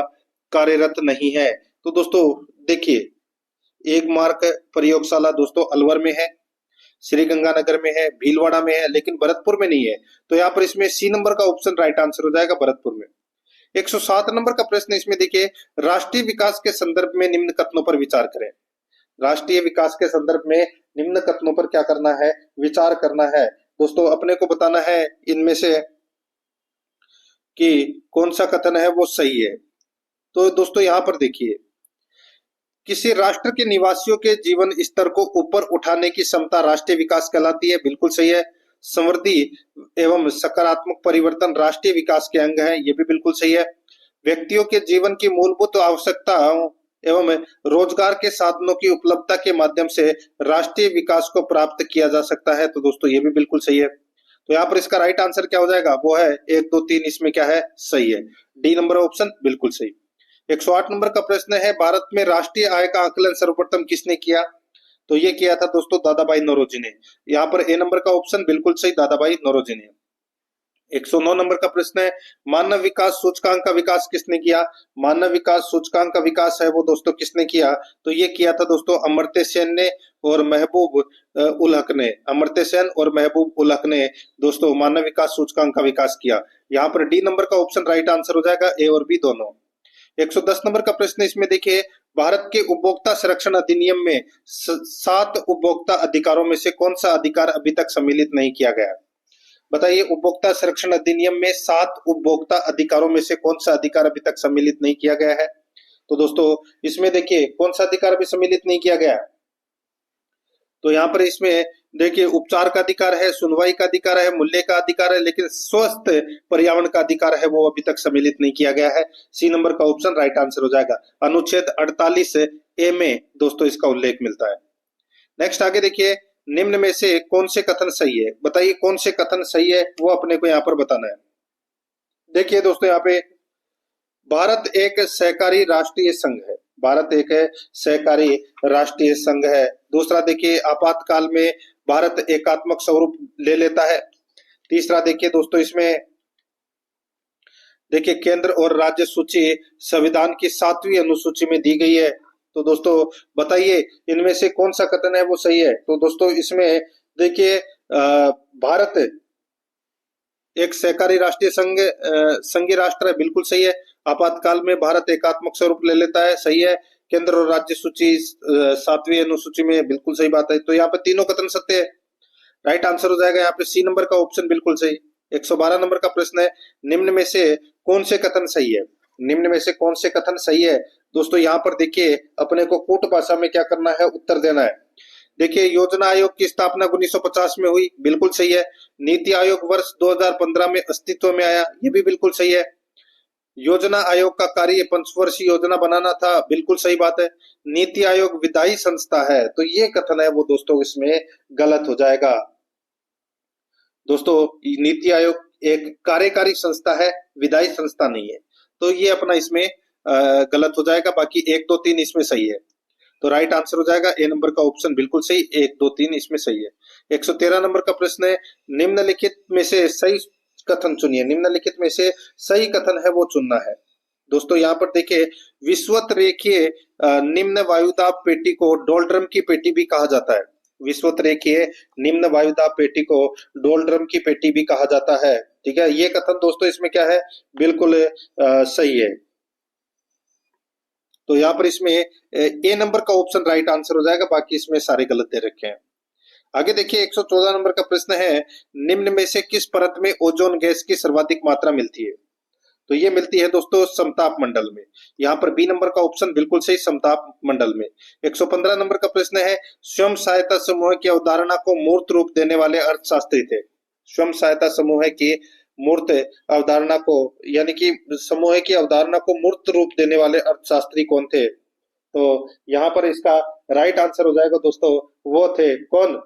कार्यरत नहीं है। तो दोस्तों देखिए, एक मार्क प्रयोगशाला दोस्तों अलवर में है, श्री गंगानगर में है, भीलवाड़ा में है, लेकिन भरतपुर में नहीं है। तो यहाँ पर इसमें सी नंबर का ऑप्शन राइट आंसर हो जाएगा, भरतपुर में। 107 नंबर का प्रश्न इसमें देखिए, राष्ट्रीय विकास के संदर्भ में निम्न कथनों पर विचार करें। राष्ट्रीय विकास के संदर्भ में निम्न कथनों पर क्या करना है? विचार करना है। दोस्तों अपने को बताना है इनमें से कि कौन सा कथन है वो सही है। तो दोस्तों यहाँ पर देखिए, किसी राष्ट्र के निवासियों के जीवन स्तर को ऊपर उठाने की क्षमता राष्ट्रीय विकास कहलाती है, बिल्कुल सही है। समृद्धि एवं सकारात्मक परिवर्तन राष्ट्रीय विकास के अंग हैं, ये भी बिल्कुल सही है। व्यक्तियों के जीवन की मूलभूत आवश्यकताओं एवं रोजगार के साधनों की उपलब्धता के माध्यम से राष्ट्रीय विकास को प्राप्त किया जा सकता है, तो दोस्तों ये भी बिल्कुल सही है। तो यहाँ पर इसका राइट आंसर क्या हो जाएगा? वो है 1, 2, 3, इसमें क्या है? सही है, डी नंबर ऑप्शन बिल्कुल सही। 108 नंबर का प्रश्न है, भारत में राष्ट्रीय आय का आकलन सर्वप्रथम किसने किया? तो ये किया था दोस्तों दादाभाई नौरोजी ने। यहाँ पर ए नंबर का ऑप्शन बिल्कुल सही, दादाभाई नौरोजी ने। 109 नंबर का प्रश्न है, मानव विकास सूचकांक का विकास किसने किया? मानव विकास सूचकांक का विकास है वो दोस्तों किसने किया? तो ये किया था दोस्तों अमर्त्य सेन ने और महबूब उल हक ने। अमर्त्य सेन और महबूब उल हक ने दोस्तों मानव विकास सूचकांक का विकास किया। यहाँ पर डी नंबर का ऑप्शन राइट आंसर हो जाएगा, ए और बी दोनों। 110 नंबर का प्रश्न इसमें देखिए, भारत के उपभोक्ता संरक्षण अधिनियम में 7 उपभोक्ता अधिकारों में से कौन सा अधिकार अभी तक सम्मिलित नहीं किया गया? बताइए, उपभोक्ता संरक्षण अधिनियम में 7 उपभोक्ता अधिकारों में से कौन सा अधिकार अभी तक सम्मिलित नहीं किया गया है? तो दोस्तों इसमें देखिए कौन सा अधिकार अभी सम्मिलित नहीं किया गया? तो यहाँ पर इसमें देखिए उपचार का अधिकार है, सुनवाई का अधिकार है, मूल्य का अधिकार है, लेकिन स्वस्थ पर्यावरण का अधिकार है वो अभी तक सम्मिलित नहीं किया गया है। सी नंबर का ऑप्शन राइट आंसर हो जाएगा। अनुच्छेद 48 ए में दोस्तों इसका उल्लेख मिलता है। नेक्स्ट आगे देखिए, निम्न में से कौन से कथन सही है? बताइए कौन से कथन सही है, वो अपने को यहाँ पर बताना है। देखिए दोस्तों, यहाँ पे भारत एक सहकारी राष्ट्रीय संघ है। भारत एक सहकारी राष्ट्रीय संघ है। दूसरा देखिए, आपातकाल में भारत एकात्मक स्वरूप ले लेता है। तीसरा देखिए दोस्तों, इसमें देखिए केंद्र और राज्य सूची संविधान की 7वीं अनुसूची में दी गई है। तो दोस्तों बताइए इनमें से कौन सा कथन है वो सही है? तो दोस्तों इसमें देखिए भारत एक सहकारी राष्ट्रीय संघीय राष्ट्र है, बिल्कुल सही है। आपातकाल में भारत एकात्मक स्वरूप ले लेता है, सही है। केंद्र और राज्य सूची 7वीं अनुसूची में, बिल्कुल सही बात है। तो यहाँ पे तीनों कथन सत्य है, राइट आंसर हो जाएगा यहाँ पे सी नंबर का ऑप्शन बिल्कुल सही। 112 नंबर का प्रश्न है, निम्न में से कौन से कथन सही है? निम्न में से कौन से कथन सही है? दोस्तों यहाँ पर देखिए अपने को कूट भाषा में क्या करना है, उत्तर देना है। देखिए, योजना आयोग की स्थापना 1950 में हुई, बिल्कुल सही है। नीति आयोग वर्ष 2015 में अस्तित्व में आया, ये भी बिल्कुल सही है। योजना आयोग का कार्य पंचवर्षीय योजना बनाना था, बिल्कुल सही बात है। नीति आयोग विधायी संस्था है, तो ये कथन है वो दोस्तों इसमें गलत हो जाएगा। दोस्तों नीति आयोग एक कार्यकारी संस्था है, विधायी संस्था नहीं है, तो ये अपना इसमें गलत हो जाएगा। बाकी 1, 2, 3 इसमें सही है, तो राइट आंसर हो जाएगा ए नंबर का ऑप्शन बिल्कुल सही, 1, 2, 3 इसमें सही है। 113 नंबर का प्रश्न है, निम्नलिखित में से सही कथन चुनिए। निम्नलिखित में से सही कथन है वो चुनना है। दोस्तों यहाँ पर देखिए, विषुवत रेखीय निम्न वायुदाब पेटी को डोलड्रम की पेटी भी कहा जाता है। विषुवत रेखीय निम्न वायुदाब पेटी को डोलड्रम की पेटी भी कहा जाता है, ठीक है। ये कथन दोस्तों इसमें क्या है, बिल्कुल सही है। तो यहाँ पर इसमें ए नंबर का ऑप्शन राइट आंसर हो जाएगा, बाकी इसमें सारे गलत दे रखे हैं। आगे देखिए 114 नंबर का प्रश्न है, निम्न में से किस परत में ओजोन गैस की सर्वाधिक मात्रा मिलती है? तो ये मिलती है दोस्तों समताप मंडल में। यहाँ पर बी नंबर का ऑप्शन बिल्कुल सही, समताप मंडल में। 115 नंबर का प्रश्न है, स्वयं सहायता समूह की अवधारणा को मूर्त रूप देने वाले अर्थशास्त्री थे। स्वयं सहायता समूह की मूर्त अवधारणा को, यानी कि समूह की अवधारणा को मूर्त रूप देने वाले अर्थशास्त्री कौन थे? तो यहाँ पर इसका राइट आंसर हो जाएगा दोस्तों, वो थे कौन?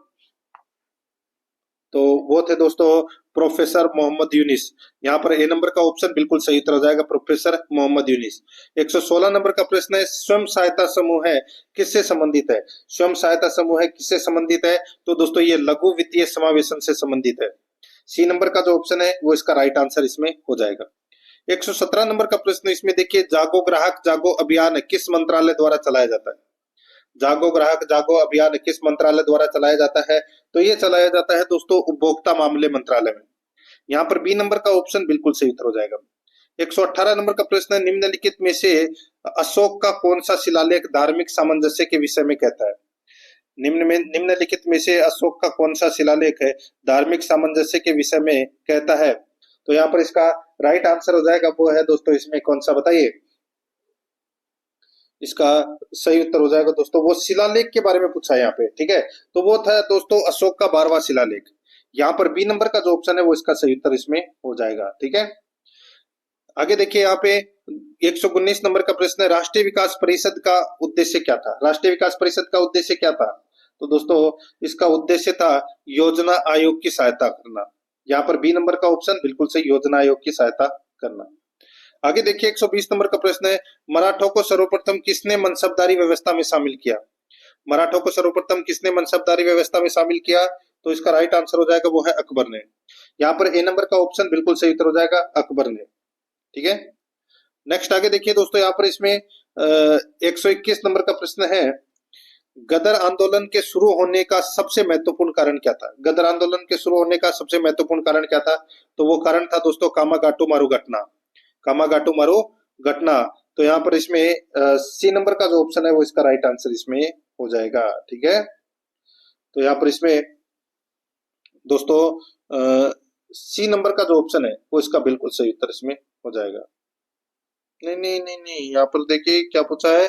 तो वो थे दोस्तों प्रोफेसर मोहम्मद यूनिस। यहाँ पर ए नंबर का ऑप्शन बिल्कुल सही उत्तर हो जाएगा, प्रोफेसर मोहम्मद यूनिस। 116 नंबर का प्रश्न है, स्वयं सहायता समूह है किससे संबंधित है? स्वयं सहायता समूह है किससे संबंधित है? तो दोस्तों ये लघु वित्तीय समावेशन से संबंधित है। सी नंबर का जो ऑप्शन है वो इसका राइट आंसर इसमें हो जाएगा। 117 नंबर का प्रश्न इसमें देखिए, जागो ग्राहक जागो अभियान किस मंत्रालय द्वारा चलाया जाता है? जागो ग्राहक जागो अभियान किस मंत्रालय द्वारा चलाया जाता है? तो ये चलाया जाता है दोस्तों उपभोक्ता मामले मंत्रालय में। यहाँ पर बी नंबर का ऑप्शन बिल्कुल सही उत्तर हो जाएगा। 118 नंबर का प्रश्न है, निम्नलिखित में से अशोक का कौन सा शिलालेख धार्मिक सामंजस्य के विषय में कहता है? निम्नलिखित में से अशोक का कौन सा शिलालेख है धार्मिक सामंजस्य के विषय में कहता है? तो यहाँ पर इसका राइट आंसर हो जाएगा, वो है दोस्तों इसमें कौन सा बताइए? इसका सही उत्तर हो जाएगा दोस्तों, वो शिलालेख के बारे में पूछा है यहाँ पे, ठीक है। तो वो था दोस्तों अशोक का 12वां शिलालेख। यहाँ पर बी नंबर का जो ऑप्शन है वो इसका सही उत्तर इसमें हो जाएगा, ठीक है। आगे देखिए यहाँ पे 119 नंबर का प्रश्न है, राष्ट्रीय विकास परिषद का उद्देश्य क्या था? राष्ट्रीय विकास परिषद का उद्देश्य क्या था? तो दोस्तों इसका उद्देश्य था योजना आयोग की सहायता करना। यहाँ पर बी नंबर का ऑप्शन बिल्कुल सही, योजना आयोग की सहायता करना। आगे देखिए 120 नंबर का प्रश्न है, मराठों को सर्वप्रथम किसने मनसबदारी व्यवस्था में शामिल किया? मराठों को सर्वप्रथम किसने मनसबदारी व्यवस्था में शामिल किया? तो इसका राइट आंसर हो जाएगा वो है अकबर ने। यहाँ पर ए नंबर का ऑप्शन बिल्कुल सही उत्तर हो जाएगा, अकबर ने, ठीक है। नेक्स्ट आगे देखिए दोस्तों, यहाँ पर इसमें 121 नंबर का प्रश्न है, गदर आंदोलन के शुरू होने का सबसे महत्वपूर्ण कारण क्या था? गदर आंदोलन के शुरू होने का सबसे महत्वपूर्ण कारण क्या था? तो वो कारण था दोस्तों कामागाटू मारू घटना, कामागाटू मारू घटना। तो यहाँ पर इसमें सी नंबर का जो ऑप्शन है वो इसका राइट आंसर इसमें हो जाएगा, ठीक है। तो यहाँ पर इसमें दोस्तों सी नंबर का जो ऑप्शन है वो इसका बिल्कुल सही उत्तर इसमें हो जाएगा। नहीं नहीं नहीं नहीं, यहाँ पर देखिए क्या पूछा है,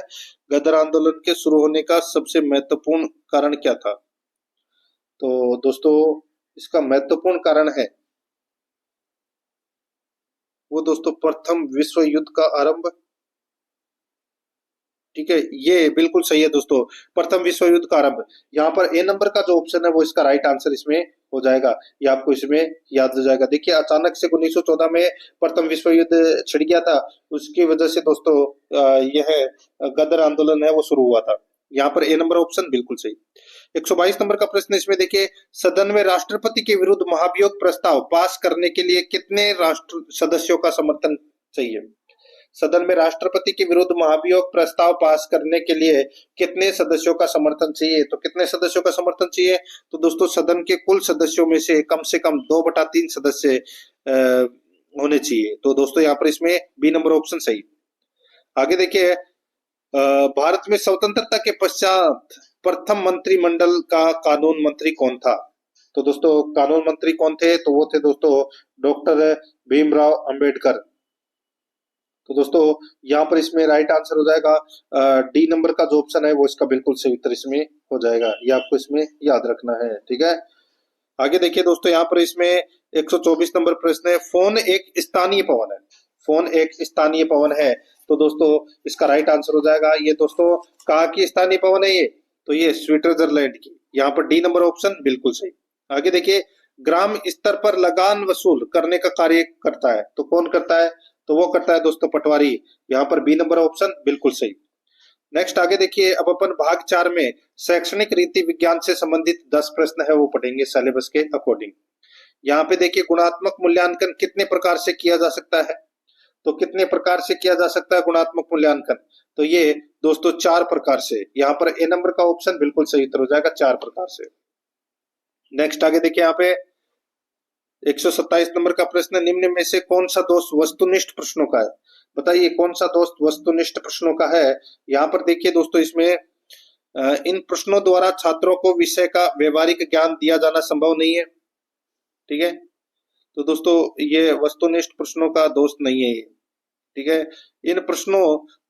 गदर आंदोलन के शुरू होने का सबसे महत्वपूर्ण कारण क्या था? तो दोस्तों इसका महत्वपूर्ण कारण है वो दोस्तों प्रथम विश्व युद्ध का आरंभ, ठीक है, ये बिल्कुल सही है दोस्तों, प्रथम विश्व युद्ध का आरंभ। यहाँ पर ए नंबर का जो ऑप्शन है वो इसका राइट आंसर इसमें हो जाएगा, ये आपको इसमें याद हो जाएगा। देखिए अचानक से 1914 में प्रथम विश्व युद्ध छिड़ गया था, उसकी वजह से दोस्तों यह गदर आंदोलन है वो शुरू हुआ था। यहाँ पर ए नंबर ऑप्शन बिल्कुल सही। 122 नंबर का प्रश्न इसमें देखिए, सदन में राष्ट्रपति के विरुद्ध महाभियोग प्रस्ताव पास करने के लिए कितने राष्ट्र सदस्यों का समर्थन चाहिए? सदन में राष्ट्रपति के विरुद्ध महाभियोग प्रस्ताव पास करने के लिए कितने सदस्यों का समर्थन चाहिए? तो कितने सदस्यों का समर्थन चाहिए? तो दोस्तों सदन के कुल सदस्यों में से कम 2/3 सदस्य होने चाहिए। तो दोस्तों यहाँ पर इसमें बी नंबर ऑप्शन सही। आगे देखिए, भारत में स्वतंत्रता के पश्चात प्रथम मंत्रिमंडल का कानून मंत्री कौन था? तो दोस्तों कानून मंत्री कौन थे? तो वो थे दोस्तों डॉक्टर भीमराव अंबेडकर। तो दोस्तों यहाँ पर इसमें राइट आंसर हो जाएगा डी नंबर का जो ऑप्शन है वो इसका बिल्कुल सही उत्तर इसमें हो जाएगा, ये आपको इसमें याद रखना है, ठीक है। आगे देखिए दोस्तों, यहाँ पर इसमें 124 नंबर प्रश्न है, फोन एक स्थानीय पवन है, फोन एक स्थानीय पवन है। तो दोस्तों इसका राइट आंसर हो जाएगा, ये दोस्तों कहाँ की स्थानीय पवन है ये? तो ये स्विट्जरलैंड की। यहाँ पर डी नंबर ऑप्शन बिल्कुल सही। आगे देखिए, ग्राम स्तर पर लगान वसूल करने का कार्य करता है, तो कौन करता है? तो वो करता है दोस्तों पटवारी। यहाँ पर बी नंबर ऑप्शन बिल्कुल सही। नेक्स्ट आगे देखिए, अब अपन भाग 4 में शैक्षणिक रीति विज्ञान से संबंधित 10 प्रश्न है वो पढ़ेंगे सिलेबस के अकॉर्डिंग। यहाँ पे देखिए, गुणात्मक मूल्यांकन कितने प्रकार से किया जा सकता है? तो कितने प्रकार से किया जा सकता है गुणात्मक मूल्यांकन? तो ये दोस्तों 4 प्रकार से। यहाँ पर ए नंबर का ऑप्शन बिल्कुल सही उत्तर हो जाएगा, 4 प्रकार से। नेक्स्ट आगे देखिए, यहाँ पे 127 नंबर का प्रश्न, निम्न में से कौन सा दोष वस्तुनिष्ठ प्रश्नों का है? बताइए कौन सा दोष वस्तुनिष्ठ प्रश्नों का है? यहाँ पर देखिए दोस्तों, इसमें इन प्रश्नों द्वारा छात्रों को विषय का व्यवहारिक ज्ञान दिया जाना संभव नहीं है, ठीक है। तो दोस्तों ये वस्तुनिष्ठ प्रश्नों का दोष नहीं है ये, ठीक है। इन प्रश्नों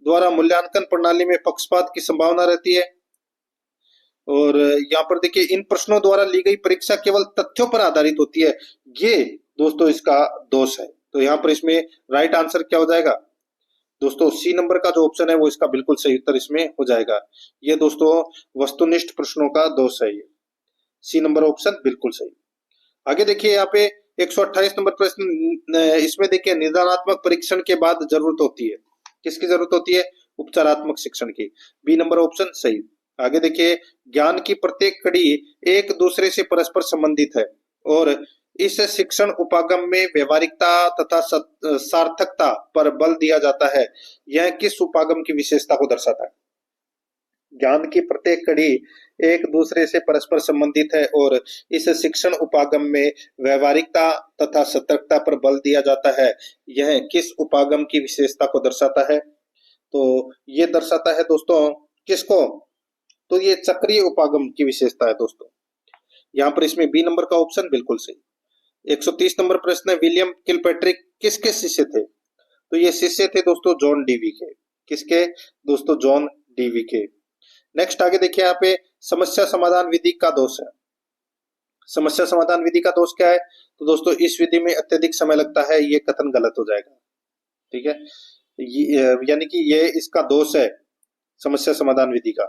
द्वारा मूल्यांकन प्रणाली में पक्षपात की संभावना रहती है, और यहाँ पर देखिए इन प्रश्नों द्वारा ली गई परीक्षा केवल तथ्यों पर आधारित होती है, ये दोस्तों इसका दोष है। तो यहाँ पर इसमें राइट आंसर क्या हो जाएगा? दोस्तों सी नंबर का जो ऑप्शन है वो इसका बिल्कुल सही उत्तर इसमें हो जाएगा। ये दोस्तों वस्तुनिष्ठ प्रश्नों का दोष है, ये सी नंबर ऑप्शन बिल्कुल सही। आगे देखिए यहाँ पे 128 नंबर प्रश्न, इसमें देखिए निदानात्मक परीक्षण के बाद जरूरत होती है, किसकी जरूरत होती है? उपचारात्मक शिक्षण की। बी नंबर ऑप्शन सही। आगे देखिए, ज्ञान की प्रत्येक कड़ी एक दूसरे से परस्पर संबंधित है और इस शिक्षण उपागम में व्यवहारिकता तथा सार्थकता पर बल दिया जाता है। यह किस उपागम की विशेषता को दर्शाता है? ज्ञान की प्रत्येक कड़ी एक दूसरे से परस्पर संबंधित है और इस शिक्षण उपागम में व्यवहारिकता तथा सतर्कता पर बल दिया जाता है। यह किस उपागम की विशेषता को दर्शाता है? तो ये दर्शाता है दोस्तों किसको? तो ये चक्रीय उपागम की विशेषता है दोस्तों। यहाँ पर इसमें बी नंबर का ऑप्शन बिल्कुल सही। 130 नंबर प्रश्न है, विलियम किलपैट्रिक किसके शिष्य थे? तो ये शिष्य थे दोस्तों जॉन डीवी के। किसके दोस्तों? जॉन डीवी के। नेक्स्ट आगे देखिए, यहाँ पे समस्या समाधान विधि का दोष है। समस्या समाधान विधि का दोष क्या है? तो दोस्तों इस विधि में अत्यधिक समय लगता है, ये कथन गलत हो जाएगा। ठीक है, यानी कि ये इसका दोष है समस्या समाधान विधि का।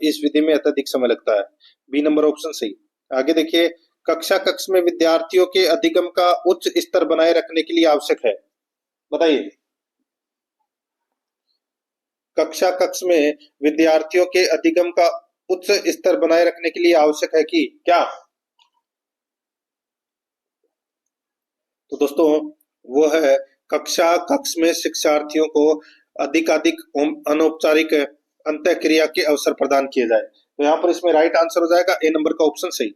इस विधि में अत्यधिक समय लगता है। बी नंबर ऑप्शन सही। आगे देखिए, कक्षा कक्ष में विद्यार्थियों के अधिगम का उच्च स्तर बनाए रखने के लिए आवश्यक है। बताइए, कक्षा कक्ष में विद्यार्थियों के अधिगम का उच्च स्तर बनाए रखने के लिए आवश्यक है कि क्या? तो दोस्तों वो है कक्षा कक्ष में शिक्षार्थियों को अधिकाधिक अनौपचारिक अंतःक्रिया के अवसर प्रदान किए जाए। तो यहाँ पर इसमें राइट आंसर हो जाएगा ए नंबर का ऑप्शन सही।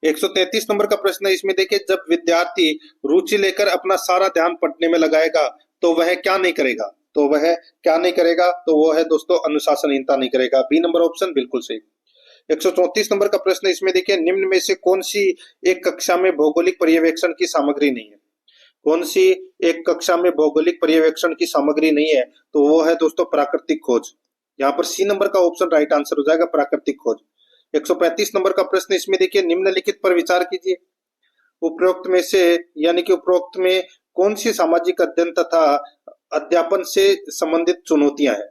133 नंबर का प्रश्न है, इसमें देखिए, जब विद्यार्थी रुचि लेकर अपना सारा ध्यान पढ़ने में लगाएगा तो वह क्या नहीं करेगा? तो वह क्या नहीं करेगा? तो वो है दोस्तों अनुशासनहीनता नहीं करेगा। बी नंबर ऑप्शन बिल्कुल सही। 134 नंबर का प्रश्न, इसमें देखिए, निम्न में से कौन सी एक कक्षा में भौगोलिक पर्यवेक्षण की सामग्री नहीं है? कौन सी एक कक्षा में भौगोलिक पर्यवेक्षण की सामग्री नहीं है? तो वो है दोस्तों प्राकृतिक खोज। यहाँ पर सी नंबर का ऑप्शन राइट आंसर हो जाएगा, प्राकृतिक खोज। 135 नंबर का प्रश्न, इसमें देखिए, निम्नलिखित पर विचार कीजिए। उपरोक्त में से यानी कि उपरोक्त में कौन सी सामाजिक अध्ययन तथा अध्यापन से संबंधित चुनौतियां हैं?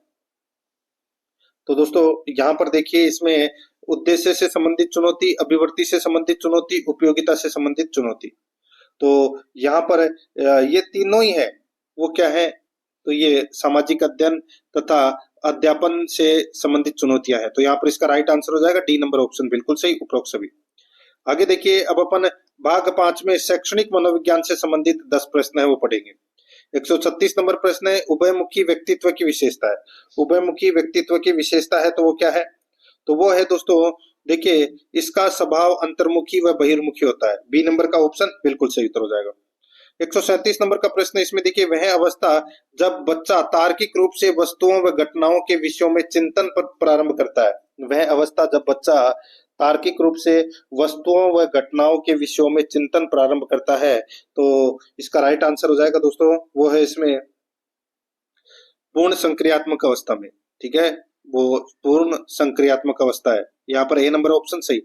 तो दोस्तों यहाँ पर देखिए, इसमें उद्देश्य से संबंधित चुनौती, अभिवृत्ति से संबंधित चुनौती, उपयोगिता से संबंधित चुनौती। तो यहाँ पर ये तीनों ही है। वो क्या है? तो ये सामाजिक अध्ययन तथा अध्यापन से संबंधित चुनौतियां हैं। तो यहाँ पर इसका राइट आंसर हो जाएगा डी नंबर ऑप्शन बिल्कुल सही, उपरोक्त सभी। आगे देखिए, अब अपन भाग 5 में शैक्षणिक मनोविज्ञान से संबंधित 10 प्रश्न है वो पढ़ेंगे। 136 नंबर प्रश्न है, उभयमुखी व्यक्तित्व की विशेषता है। उभयमुखी व्यक्तित्व की विशेषता है तो वो क्या है? तो वो है दोस्तों, देखिए, इसका स्वभाव अंतर्मुखी व बहिर्मुखी होता है। बी नंबर का ऑप्शन बिल्कुल सही उत्तर हो जाएगा। 137 नंबर का प्रश्न, इसमें देखिए, वह अवस्था जब बच्चा तार्किक रूप से वस्तुओं व घटनाओं के विषयों में चिंतन पर प्रारंभ करता है। वह अवस्था जब बच्चा तार्किक रूप से वस्तुओं व घटनाओं के विषयों में चिंतन प्रारंभ करता है। तो इसका राइट आंसर हो जाएगा दोस्तों, वो है इसमें पूर्ण संक्रियात्मक अवस्था में। ठीक है, वो पूर्ण संक्रियात्मक अवस्था है। यहाँ पर ए नंबर ऑप्शन सही।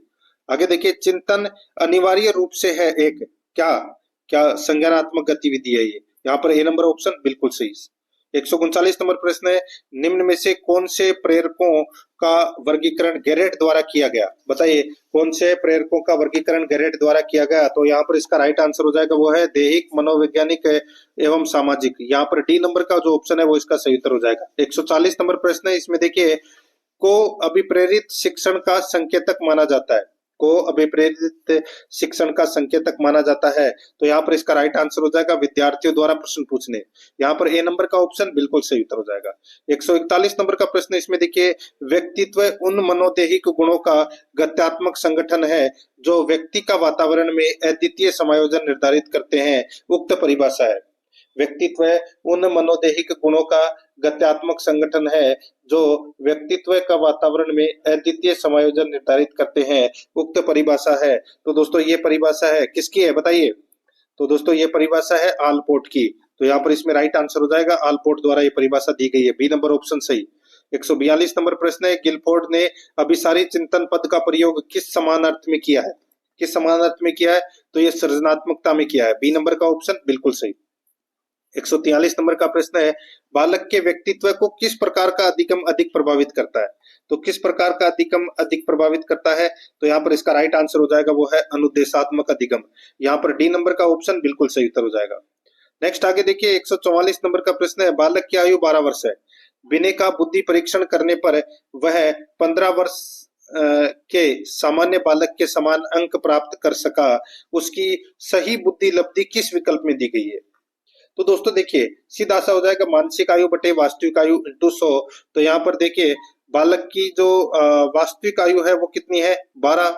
आगे देखिए, चिंतन अनिवार्य रूप से है एक क्या क्या संज्ञानात्मक गतिविधि है ये। यहाँ पर ए नंबर ऑप्शन बिल्कुल सही। 139 नंबर प्रश्न है, निम्न में से कौन से प्रेरकों का वर्गीकरण गेरेट द्वारा किया गया? बताइए, कौन से प्रेरकों का वर्गीकरण गेरेट द्वारा किया गया? तो यहाँ पर इसका राइट आंसर हो जाएगा, वो है दैहिक, मनोवैज्ञानिक एवं सामाजिक। यहाँ पर डी नंबर का जो ऑप्शन है वो इसका सही उत्तर हो जाएगा। 140 नंबर प्रश्न है, इसमें देखिए, को अभिप्रेरित शिक्षण का संकेतक माना जाता है। को अभिप्रेरित शिक्षण का संकेतक माना जाता है। तो यहाँ पर इसका राइट आंसर हो जाएगा विद्यार्थियों द्वारा प्रश्न पूछने। यहाँ पर ए नंबर का ऑप्शन बिल्कुल सही उत्तर हो जाएगा। 141 नंबर का प्रश्न, इसमें देखिए, व्यक्तित्व उन मनोदैहिक गुणों का गत्यात्मक संगठन है जो व्यक्ति का वातावरण में अद्वितीय समायोजन निर्धारित करते हैं। उक्त परिभाषा है। व्यक्तित्व उन मनोदैहिक गुणों का गत्यात्मक संगठन है जो व्यक्तित्व का वातावरण में अद्वितीय समायोजन निर्धारित करते हैं। उक्त परिभाषा है। तो दोस्तों ये परिभाषा है किसकी है? बताइए। तो दोस्तों ये परिभाषा है आलपोर्ट की। तो यहाँ पर इसमें राइट आंसर हो जाएगा, आलपोर्ट द्वारा ये परिभाषा दी गई है। बी नंबर ऑप्शन सही। 142 नंबर प्रश्न है, गिलफोर्ड ने अभिसारी चिंतन पद का प्रयोग किस समान अर्थ में किया है? किस समान अर्थ में किया है? तो ये सृजनात्मकता में किया है। बी नंबर का ऑप्शन बिल्कुल सही। 143 नंबर का प्रश्न है, बालक के व्यक्तित्व को किस प्रकार का अधिगम अधिक प्रभावित करता है? तो किस प्रकार का अधिगम अधिक प्रभावित करता है? तो यहाँ पर इसका राइट आंसर हो जाएगा वो है अनुदेशात्मक अधिगम। यहाँ पर डी नंबर का ऑप्शन बिल्कुल सही उत्तर हो जाएगा। नेक्स्ट आगे देखिए 144 नंबर का प्रश्न है, बालक की आयु 12 वर्ष है। विनय का बुद्धि परीक्षण करने पर वह 15 वर्ष के सामान्य बालक के समान अंक प्राप्त कर सका। उसकी सही बुद्धि लब्धि किस विकल्प में दी गई है? तो दोस्तों देखिए सीधा सा हो जाएगा मानसिक आयु बटे वास्तविक आयु इंटू 100। तो यहाँ पर देखिए बालक की जो वास्तविक आयु है वो कितनी है 12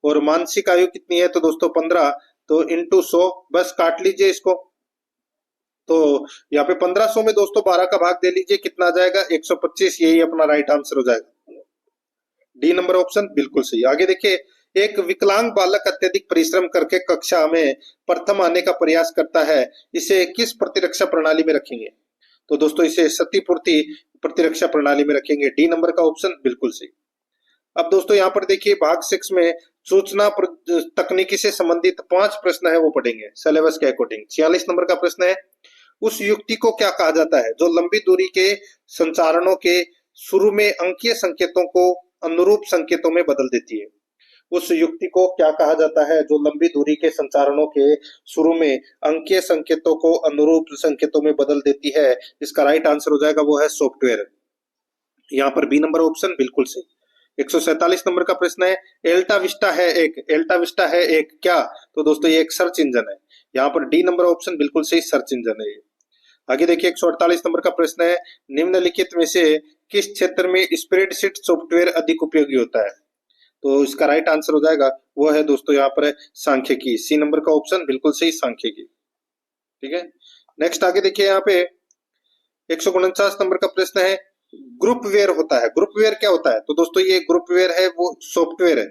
और मानसिक आयु कितनी है तो दोस्तों 15। तो इंटू 100 बस काट लीजिए इसको। तो यहाँ पे 1500 में दोस्तों 12 का भाग दे लीजिए, कितना आ जाएगा 125। यही अपना राइट आंसर हो जाएगा। डी नंबर ऑप्शन बिल्कुल सही। आगे देखिए, एक विकलांग बालक अत्यधिक परिश्रम करके कक्षा में प्रथम आने का प्रयास करता है, इसे किस प्रतिरक्षा प्रणाली में रखेंगे? तो दोस्तों इसे क्षतिपूर्ति प्रतिरक्षा प्रणाली में रखेंगे। डी नंबर का ऑप्शन बिल्कुल सही। अब दोस्तों यहाँ पर देखिए भाग 6 में सूचना तकनीकी से संबंधित 5 प्रश्न है वो पढ़ेंगे सिलेबस के अकॉर्डिंग। 46 नंबर का प्रश्न है, उस युक्ति को क्या कहा जाता है जो लंबी दूरी के संचारणों के शुरू में अंकीय संकेतों को अनुरूप संकेतों में बदल देती है? उस युक्ति को क्या कहा जाता है जो लंबी दूरी के संचारणों के शुरू में अंकीय संकेतों को अनुरूप संकेतों में बदल देती है? इसका राइट आंसर हो जाएगा वो है सॉफ्टवेयर। यहाँ पर बी नंबर ऑप्शन बिल्कुल सही। 147 नंबर का प्रश्न है, एल्टा विस्टा है एक क्या? तो दोस्तों ये एक सर्च इंजन है। यहाँ पर डी नंबर ऑप्शन बिल्कुल सही, सर्च इंजन है ये। आगे देखिए 148 नंबर का प्रश्न है, निम्नलिखित में से किस क्षेत्र में स्प्रेडशीट सॉफ्टवेयर अधिक उपयोगी होता है? तो इसका राइट आंसर हो जाएगा वो है दोस्तों यहाँ पर सांख्यिकी। सी नंबर का ऑप्शन बिल्कुल सही, सांख्यिकी। ठीक है, नेक्स्ट आगे देखिए यहाँ पे 149 नंबर का प्रश्न है, ग्रुपवेयर होता है। ग्रुपवेयर क्या होता है? तो दोस्तों ये ग्रुपवेयर है वो सॉफ्टवेयर है,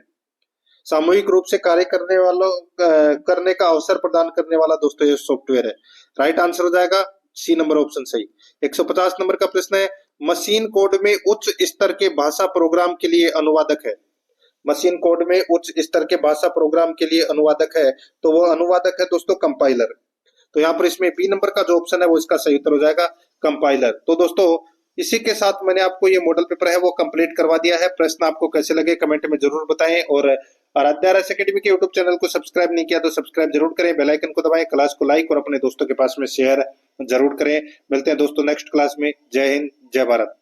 सामूहिक रूप से कार्य करने का अवसर प्रदान करने वाला दोस्तों ये सॉफ्टवेयर है। राइट आंसर हो जाएगा सी नंबर ऑप्शन सही। 150 नंबर का प्रश्न है, मशीन कोड में उच्च स्तर के भाषा प्रोग्राम के लिए अनुवादक है। मशीन कोड में उच्च स्तर के भाषा प्रोग्राम के लिए अनुवादक है, तो वो अनुवादक है दोस्तों कंपाइलर। तो यहाँ पर इसमें बी नंबर का जो ऑप्शन है वो इसका सही उत्तर हो जाएगा कंपाइलर। तो दोस्तों इसी के साथ मैंने आपको ये मॉडल पेपर है वो कंप्लीट करवा दिया है। प्रश्न आपको कैसे लगे कमेंट में जरूर बताएं, और आराध्या RS अकेडमी के यूट्यूब चैनल को सब्सक्राइब नहीं किया तो सब्सक्राइब जरूर करें, बेल आइकन को दबाएं, क्लास को लाइक और अपने दोस्तों के पास में शेयर जरूर करें। मिलते हैं दोस्तों नेक्स्ट क्लास में। जय हिंद, जय भारत।